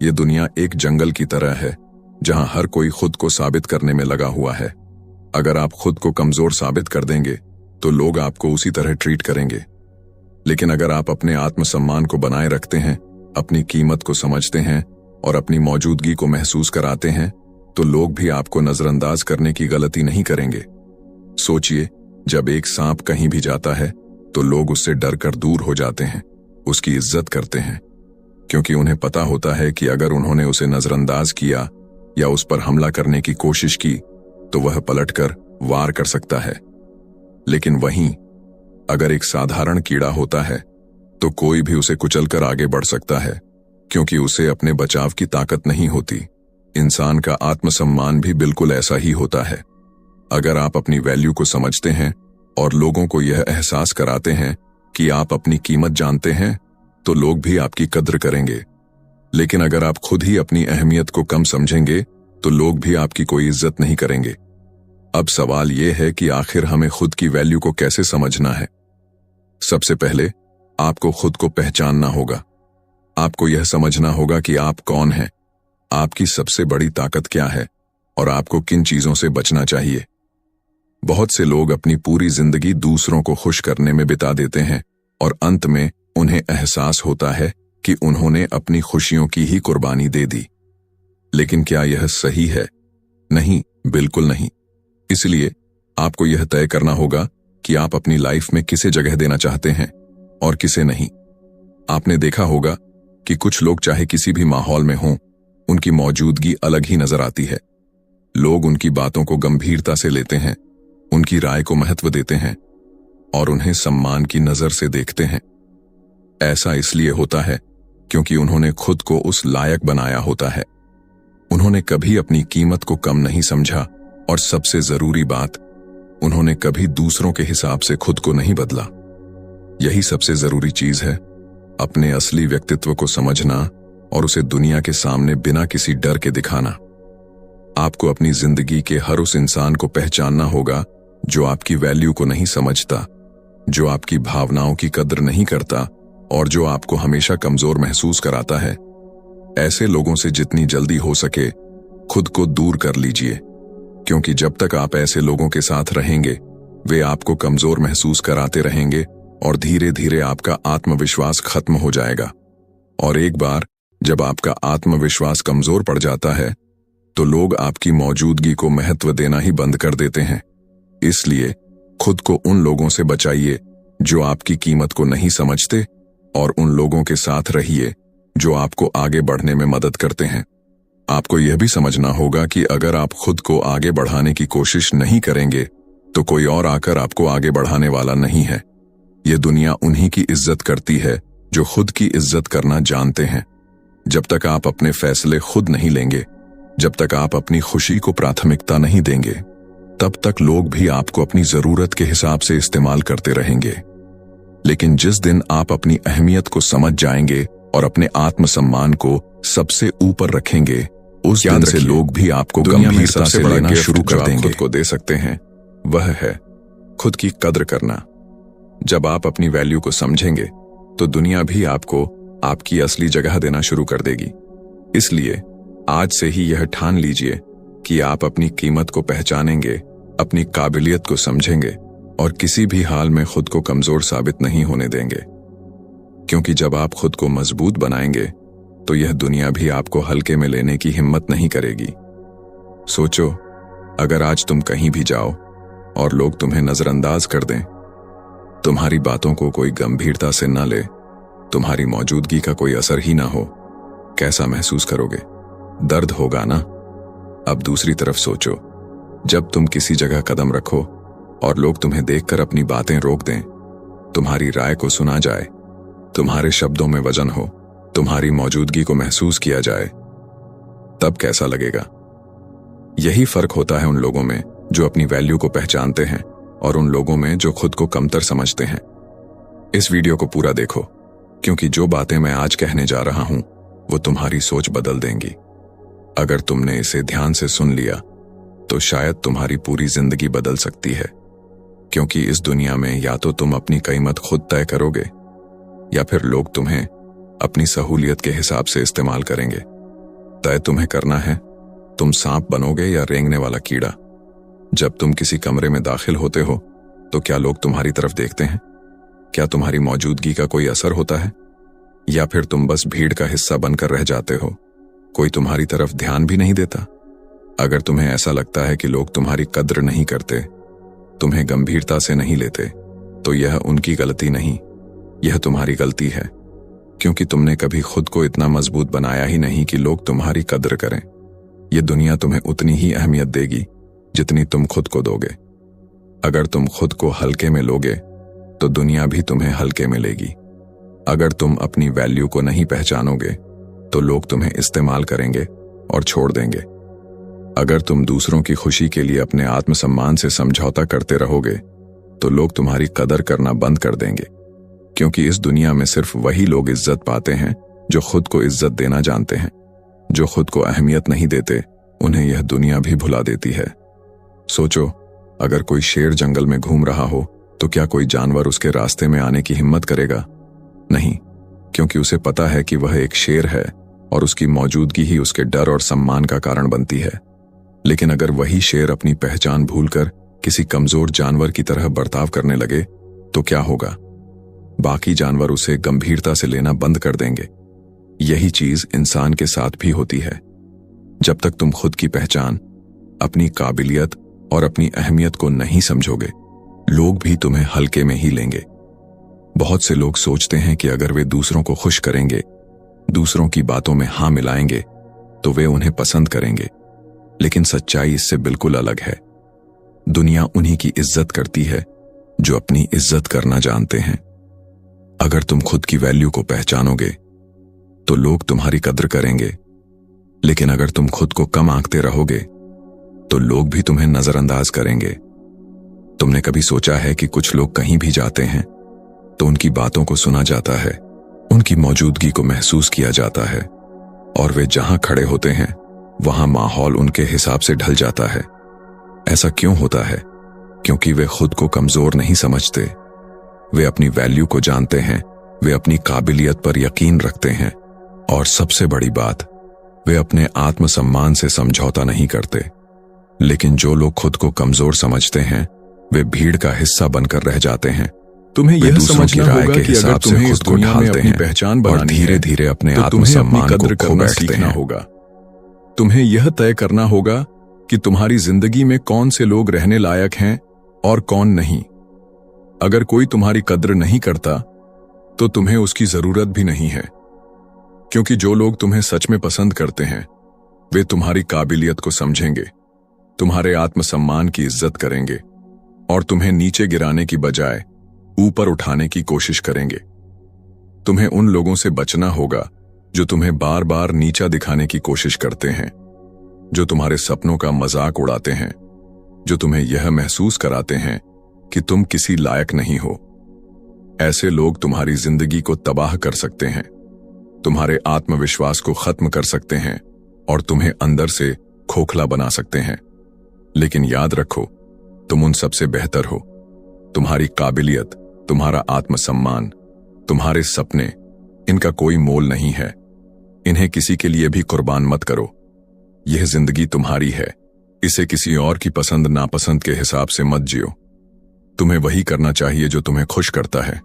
ये दुनिया एक जंगल की तरह है, जहां हर कोई खुद को साबित करने में लगा हुआ है। अगर आप खुद को कमजोर साबित कर देंगे, तो लोग आपको उसी तरह ट्रीट करेंगे। लेकिन अगर आप अपने आत्मसम्मान को बनाए रखते हैं, अपनी कीमत को समझते हैं और अपनी मौजूदगी को महसूस कराते हैं, तो लोग भी आपको नजरअंदाज करने की गलती नहीं करेंगे। सोचिए, जब एक सांप कहीं भी जाता है, तो लोग उससे डरकर दूर हो जाते हैं, उसकी इज्जत करते हैं, क्योंकि उन्हें पता होता है कि अगर उन्होंने उसे नजरअंदाज किया या उस पर हमला करने की कोशिश की, तो वह पलटकर वार कर सकता है। लेकिन वहीं अगर एक साधारण कीड़ा होता है, तो कोई भी उसे कुचलकर आगे बढ़ सकता है, क्योंकि उसे अपने बचाव की ताकत नहीं होती। इंसान का आत्मसम्मान भी बिल्कुल ऐसा ही होता है। अगर आप अपनी वैल्यू को समझते हैं और लोगों को यह एहसास कराते हैं कि आप अपनी कीमत जानते हैं, तो लोग भी आपकी कद्र करेंगे। लेकिन अगर आप खुद ही अपनी अहमियत को कम समझेंगे, तो लोग भी आपकी कोई इज्जत नहीं करेंगे। अब सवाल यह है कि आखिर हमें खुद की वैल्यू को कैसे समझना है। सबसे पहले आपको खुद को पहचानना होगा। आपको यह समझना होगा कि आप कौन हैं, आपकी सबसे बड़ी ताकत क्या है और आपको किन चीजों से बचना चाहिए। बहुत से लोग अपनी पूरी जिंदगी दूसरों को खुश करने में बिता देते हैं और अंत में उन्हें एहसास होता है कि उन्होंने अपनी खुशियों की ही कुर्बानी दे दी। लेकिन क्या यह सही है? नहीं, बिल्कुल नहीं। इसलिए आपको यह तय करना होगा कि आप अपनी लाइफ में किसे जगह देना चाहते हैं और किसे नहीं। आपने देखा होगा कि कुछ लोग चाहे किसी भी माहौल में हों, उनकी मौजूदगी अलग ही नजर आती है। लोग उनकी बातों को गंभीरता से लेते हैं, उनकी राय को महत्व देते हैं और उन्हें सम्मान की नजर से देखते हैं। ऐसा इसलिए होता है क्योंकि उन्होंने खुद को उस लायक बनाया होता है। उन्होंने कभी अपनी कीमत को कम नहीं समझा और सबसे जरूरी बात, उन्होंने कभी दूसरों के हिसाब से खुद को नहीं बदला। यही सबसे जरूरी चीज है, अपने असली व्यक्तित्व को समझना और उसे दुनिया के सामने बिना किसी डर के दिखाना। आपको अपनी जिंदगी के हर उस इंसान को पहचानना होगा जो आपकी वैल्यू को नहीं समझता, जो आपकी भावनाओं की कद्र नहीं करता और जो आपको हमेशा कमजोर महसूस कराता है। ऐसे लोगों से जितनी जल्दी हो सके खुद को दूर कर लीजिए, क्योंकि जब तक आप ऐसे लोगों के साथ रहेंगे वे आपको कमजोर महसूस कराते रहेंगे और धीरे धीरे आपका आत्मविश्वास खत्म हो जाएगा। और एक बार जब आपका आत्मविश्वास कमजोर पड़ जाता है तो लोग आपकी मौजूदगी को महत्व देना ही बंद कर देते हैं। इसलिए खुद को उन लोगों से बचाइए जो आपकी कीमत को नहीं समझते और उन लोगों के साथ रहिए जो आपको आगे बढ़ने में मदद करते हैं। आपको यह भी समझना होगा कि अगर आप खुद को आगे बढ़ाने की कोशिश नहीं करेंगे तो कोई और आकर आपको आगे बढ़ाने वाला नहीं है। यह दुनिया उन्हीं की इज्जत करती है जो खुद की इज्जत करना जानते हैं। जब तक आप अपने फैसले खुद नहीं लेंगे, जब तक आप अपनी खुशी को प्राथमिकता नहीं देंगे, तब तक लोग भी आपको अपनी जरूरत के हिसाब से इस्तेमाल करते रहेंगे। लेकिन जिस दिन आप अपनी अहमियत को समझ जाएंगे और अपने आत्मसम्मान को सबसे ऊपर रखेंगे, उस दिन से लोग भी आपको गंभीरता से लेना शुरू कर देंगे। खुद को दे सकते हैं वह है खुद की कद्र करना। जब आप अपनी वैल्यू को समझेंगे तो दुनिया भी आपको आपकी असली जगह देना शुरू कर देगी। इसलिए आज से ही यह ठान लीजिए कि आप अपनी कीमत को पहचानेंगे, अपनी काबिलियत को समझेंगे और किसी भी हाल में खुद को कमजोर साबित नहीं होने देंगे। क्योंकि जब आप खुद को मजबूत बनाएंगे तो यह दुनिया भी आपको हल्के में लेने की हिम्मत नहीं करेगी। सोचो, अगर आज तुम कहीं भी जाओ और लोग तुम्हें नजरअंदाज कर दें, तुम्हारी बातों को कोई गंभीरता से न ले, तुम्हारी मौजूदगी का कोई असर ही ना हो, कैसा महसूस करोगे? दर्द होगा ना? अब दूसरी तरफ सोचो, जब तुम किसी जगह कदम रखो और लोग तुम्हें देखकर अपनी बातें रोक दें, तुम्हारी राय को सुना जाए, तुम्हारे शब्दों में वजन हो, तुम्हारी मौजूदगी को महसूस किया जाए, तब कैसा लगेगा? यही फर्क होता है उन लोगों में जो अपनी वैल्यू को पहचानते हैं और उन लोगों में जो खुद को कमतर समझते हैं। इस वीडियो को पूरा देखो, क्योंकि जो बातें मैं आज कहने जा रहा हूं वो तुम्हारी सोच बदल देंगी। अगर तुमने इसे ध्यान से सुन लिया तो शायद तुम्हारी पूरी जिंदगी बदल सकती है। क्योंकि इस दुनिया में या तो तुम अपनी कीमत खुद तय करोगे या फिर लोग तुम्हें अपनी सहूलियत के हिसाब से इस्तेमाल करेंगे। तय तुम्हें करना है, तुम सांप बनोगे या रेंगने वाला कीड़ा। जब तुम किसी कमरे में दाखिल होते हो तो क्या लोग तुम्हारी तरफ देखते हैं? क्या तुम्हारी मौजूदगी का कोई असर होता है? या फिर तुम बस भीड़ का हिस्सा बनकर रह जाते हो, कोई तुम्हारी तरफ ध्यान भी नहीं देता? अगर तुम्हें ऐसा लगता है कि लोग तुम्हारी कद्र नहीं करते, तुम्हें गंभीरता से नहीं लेते, तो यह उनकी गलती नहीं, यह तुम्हारी गलती है। क्योंकि तुमने कभी खुद को इतना मजबूत बनाया ही नहीं कि लोग तुम्हारी कद्र करें। यह दुनिया तुम्हें उतनी ही अहमियत देगी जितनी तुम खुद को दोगे। अगर तुम खुद को हल्के में लोगे तो दुनिया भी तुम्हें हल्के में लेगी। अगर तुम अपनी वैल्यू को नहीं पहचानोगे तो लोग तुम्हें इस्तेमाल करेंगे और छोड़ देंगे। अगर तुम दूसरों की खुशी के लिए अपने आत्मसम्मान से समझौता करते रहोगे तो लोग तुम्हारी कदर करना बंद कर देंगे। क्योंकि इस दुनिया में सिर्फ वही लोग इज्जत पाते हैं जो खुद को इज्जत देना जानते हैं। जो खुद को अहमियत नहीं देते, उन्हें यह दुनिया भी भुला देती है। सोचो, अगर कोई शेर जंगल में घूम रहा हो तो क्या कोई जानवर उसके रास्ते में आने की हिम्मत करेगा? नहीं, क्योंकि उसे पता है कि वह एक शेर है और उसकी मौजूदगी ही उसके डर और सम्मान का कारण बनती है। लेकिन अगर वही शेर अपनी पहचान भूलकर किसी कमजोर जानवर की तरह बर्ताव करने लगे तो क्या होगा? बाकी जानवर उसे गंभीरता से लेना बंद कर देंगे। यही चीज इंसान के साथ भी होती है। जब तक तुम खुद की पहचान, अपनी काबिलियत और अपनी अहमियत को नहीं समझोगे, लोग भी तुम्हें हल्के में ही लेंगे। बहुत से लोग सोचते हैं कि अगर वे दूसरों को खुश करेंगे, दूसरों की बातों में हाँ मिलाएंगे, तो वे उन्हें पसंद करेंगे। लेकिन सच्चाई इससे बिल्कुल अलग है। दुनिया उन्हीं की इज्जत करती है जो अपनी इज्जत करना जानते हैं। अगर तुम खुद की वैल्यू को पहचानोगे तो लोग तुम्हारी कद्र करेंगे, लेकिन अगर तुम खुद को कम आंकते रहोगे तो लोग भी तुम्हें नजरअंदाज करेंगे। तुमने कभी सोचा है कि कुछ लोग कहीं भी जाते हैं तो उनकी बातों को सुना जाता है, उनकी मौजूदगी को महसूस किया जाता है, और वे जहां खड़े होते हैं वहां माहौल उनके हिसाब से ढल जाता है। ऐसा क्यों होता है? क्योंकि वे खुद को कमजोर नहीं समझते। वे अपनी वैल्यू को जानते हैं, वे अपनी काबिलियत पर यकीन रखते हैं, और सबसे बड़ी बात, वे अपने आत्मसम्मान से समझौता नहीं करते। लेकिन जो लोग खुद को कमजोर समझते हैं वे भीड़ का हिस्सा बनकर रह जाते हैं। तुम्हें यह समझना होगा कि अगर तुम्हें इस दुनिया में अपनी पहचान बनानी है, धीरे धीरे अपने तो तुम्हें अपनी आत्मसम्मान कद्र को खो करना बैठते सीखना हैं। होगा। तुम्हें यह तय करना होगा कि तुम्हारी जिंदगी में कौन से लोग रहने लायक हैं और कौन नहीं। अगर कोई तुम्हारी कद्र नहीं करता तो तुम्हें उसकी जरूरत भी नहीं है, क्योंकि जो लोग तुम्हें सच में पसंद करते हैं वे तुम्हारी काबिलियत को समझेंगे, तुम्हारे आत्मसम्मान की इज्जत करेंगे और तुम्हें नीचे गिराने की बजाय ऊपर उठाने की कोशिश करेंगे। तुम्हें उन लोगों से बचना होगा जो तुम्हें बार बार नीचा दिखाने की कोशिश करते हैं, जो तुम्हारे सपनों का मजाक उड़ाते हैं, जो तुम्हें यह महसूस कराते हैं कि तुम किसी लायक नहीं हो। ऐसे लोग तुम्हारी जिंदगी को तबाह कर सकते हैं, तुम्हारे आत्मविश्वास को खत्म कर सकते हैं और तुम्हें अंदर से खोखला बना सकते हैं। लेकिन याद रखो, तुम उन सबसे बेहतर हो। तुम्हारी काबिलियत, तुम्हारा आत्मसम्मान, तुम्हारे सपने, इनका कोई मोल नहीं है। इन्हें किसी के लिए भी कुर्बान मत करो। यह जिंदगी तुम्हारी है, इसे किसी और की पसंद नापसंद के हिसाब से मत जियो। तुम्हें वही करना चाहिए जो तुम्हें खुश करता है,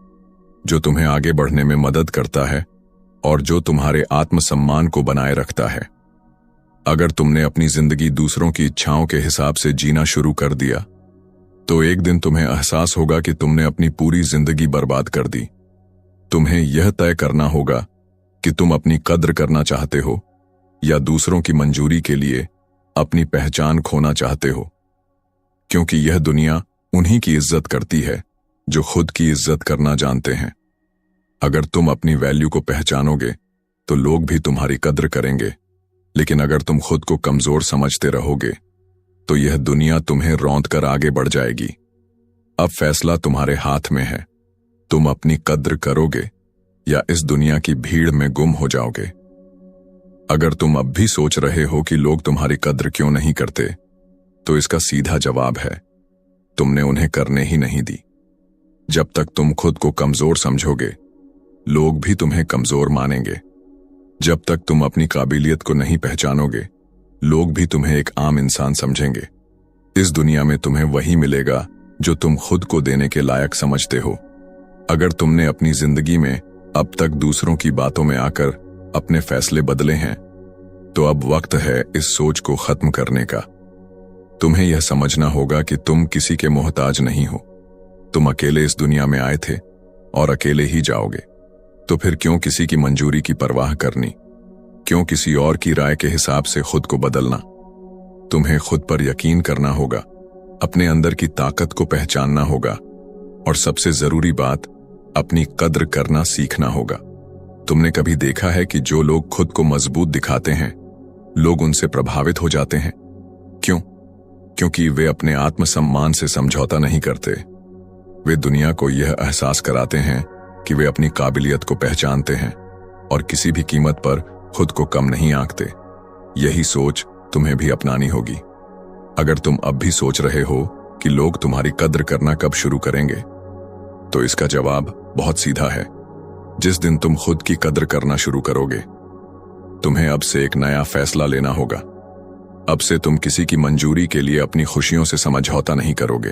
जो तुम्हें आगे बढ़ने में मदद करता है और जो तुम्हारे आत्मसम्मान को बनाए रखता है। अगर तुमने अपनी जिंदगी दूसरों की इच्छाओं के हिसाब से जीना शुरू कर दिया तो एक दिन तुम्हें एहसास होगा कि तुमने अपनी पूरी जिंदगी बर्बाद कर दी। तुम्हें यह तय करना होगा कि तुम अपनी कद्र करना चाहते हो या दूसरों की मंजूरी के लिए अपनी पहचान खोना चाहते हो, क्योंकि यह दुनिया उन्हीं की इज्जत करती है जो खुद की इज्जत करना जानते हैं। अगर तुम अपनी वैल्यू को पहचानोगे तो लोग भी तुम्हारी कद्र करेंगे, लेकिन अगर तुम खुद को कमजोर समझते रहोगे तो यह दुनिया तुम्हें रौंद कर आगे बढ़ जाएगी। अब फैसला तुम्हारे हाथ में है, तुम अपनी कद्र करोगे या इस दुनिया की भीड़ में गुम हो जाओगे। अगर तुम अब भी सोच रहे हो कि लोग तुम्हारी कद्र क्यों नहीं करते, तो इसका सीधा जवाब है, तुमने उन्हें करने ही नहीं दी। जब तक तुम खुद को कमजोर समझोगे, लोग भी तुम्हें कमजोर मानेंगे। जब तक तुम अपनी काबिलियत को नहीं पहचानोगे, लोग भी तुम्हें एक आम इंसान समझेंगे। इस दुनिया में तुम्हें वही मिलेगा जो तुम खुद को देने के लायक समझते हो। अगर तुमने अपनी जिंदगी में अब तक दूसरों की बातों में आकर अपने फैसले बदले हैं, तो अब वक्त है इस सोच को खत्म करने का। तुम्हें यह समझना होगा कि तुम किसी के मोहताज नहीं हो। तुम अकेले इस दुनिया में आए थे और अकेले ही जाओगे, तो फिर क्यों किसी की मंजूरी की परवाह करनी? क्यों किसी और की राय के हिसाब से खुद को बदलना? तुम्हें खुद पर यकीन करना होगा, अपने अंदर की ताकत को पहचानना होगा और सबसे जरूरी बात, अपनी कद्र करना सीखना होगा। तुमने कभी देखा है कि जो लोग खुद को मजबूत दिखाते हैं, लोग उनसे प्रभावित हो जाते हैं? क्यों? क्योंकि वे अपने आत्मसम्मान से समझौता नहीं करते। वे दुनिया को यह एहसास कराते हैं कि वे अपनी काबिलियत को पहचानते हैं और किसी भी कीमत पर खुद को कम नहीं आंकते। यही सोच तुम्हें भी अपनानी होगी। अगर तुम अब भी सोच रहे हो कि लोग तुम्हारी कद्र करना कब शुरू करेंगे? तो इसका जवाब बहुत सीधा है, जिस दिन तुम खुद की कद्र करना शुरू करोगे। तुम्हें अब से एक नया फैसला लेना होगा। अब से तुम किसी की मंजूरी के लिए अपनी खुशियों से समझौता नहीं करोगे।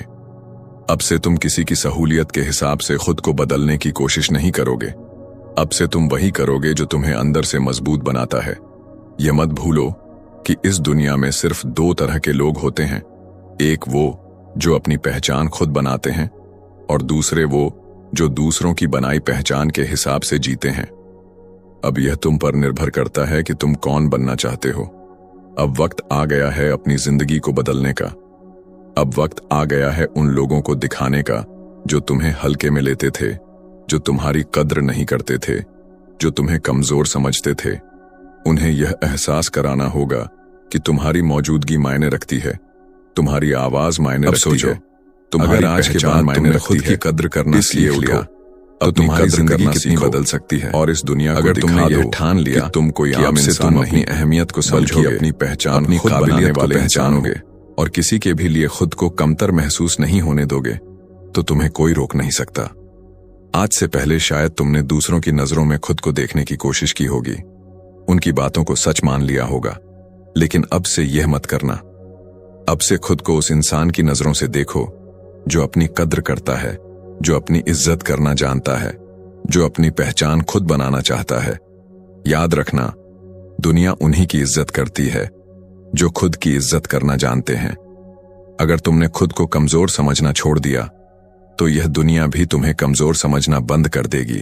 अब से तुम किसी की सहूलियत के हिसाब से खुद को बदलने की कोशिश नहीं करोगे। अब से तुम वही करोगे जो तुम्हें अंदर से मजबूत बनाता है। यह मत भूलो कि इस दुनिया में सिर्फ दो तरह के लोग होते हैं, एक वो जो अपनी पहचान खुद बनाते हैं और दूसरे वो जो दूसरों की बनाई पहचान के हिसाब से जीते हैं। अब यह तुम पर निर्भर करता है कि तुम कौन बनना चाहते हो। अब वक्त आ गया है अपनी जिंदगी को बदलने का। अब वक्त आ गया है उन लोगों को दिखाने का जो तुम्हें हल्के में लेते थे, जो तुम्हारी कद्र नहीं करते थे, जो तुम्हें कमजोर समझते थे। उन्हें यह एहसास कराना होगा कि तुम्हारी मौजूदगी मायने रखती है, तुम्हारी आवाज मायने रखती है। अगर आज के बाद मायने खुद की कद्र करना सीख लिया तो तुम्हारी जिंदगी कितनी बदल सकती है। और इस दुनिया अगर तुमने यह ठान लिया कि तुम कोई आम इंसान नहीं, अपनी अहमियत को समझोगे, अपनी पहचान, अपनी काबिलियत वाले पहचानोगे और किसी के भी लिए खुद को कमतर महसूस नहीं होने दोगे, तो तुम्हें कोई रोक नहीं सकता। आज से पहले शायद तुमने दूसरों की नजरों में खुद को देखने की कोशिश की होगी, उनकी बातों को सच मान लिया होगा, लेकिन अब से यह मत करना। अब से खुद को उस इंसान की नजरों से देखो जो अपनी कद्र करता है, जो अपनी इज्जत करना जानता है, जो अपनी पहचान खुद बनाना चाहता है। याद रखना, दुनिया उन्हीं की इज्जत करती है जो खुद की इज्जत करना जानते हैं। अगर तुमने खुद को कमजोर समझना छोड़ दिया तो यह दुनिया भी तुम्हें कमजोर समझना बंद कर देगी।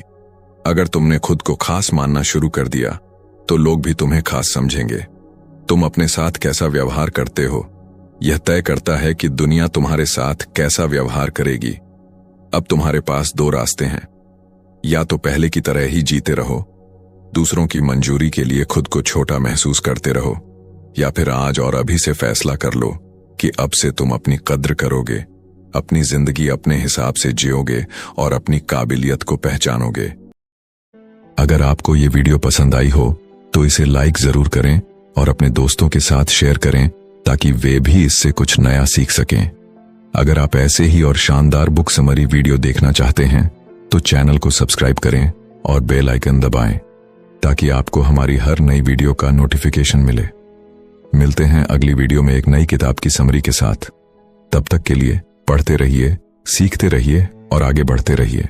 अगर तुमने खुद को खास मानना शुरू कर दिया तो लोग भी तुम्हें खास समझेंगे। तुम अपने साथ कैसा व्यवहार करते हो, यह तय करता है कि दुनिया तुम्हारे साथ कैसा व्यवहार करेगी। अब तुम्हारे पास दो रास्ते हैं, या तो पहले की तरह ही जीते रहो, दूसरों की मंजूरी के लिए खुद को छोटा महसूस करते रहो, या फिर आज और अभी से फैसला कर लो कि अब से तुम अपनी कद्र करोगे, अपनी जिंदगी अपने हिसाब से जियोगे और अपनी काबिलियत को पहचानोगे। अगर आपको ये वीडियो पसंद आई हो तो इसे लाइक जरूर करें और अपने दोस्तों के साथ शेयर करें ताकि वे भी इससे कुछ नया सीख सकें। अगर आप ऐसे ही और शानदार बुक समरी वीडियो देखना चाहते हैं तो चैनल को सब्सक्राइब करें और बेल आइकन दबाएं ताकि आपको हमारी हर नई वीडियो का नोटिफिकेशन मिले। मिलते हैं अगली वीडियो में एक नई किताब की समरी के साथ। तब तक के लिए पढ़ते रहिए, सीखते रहिए और आगे बढ़ते रहिए।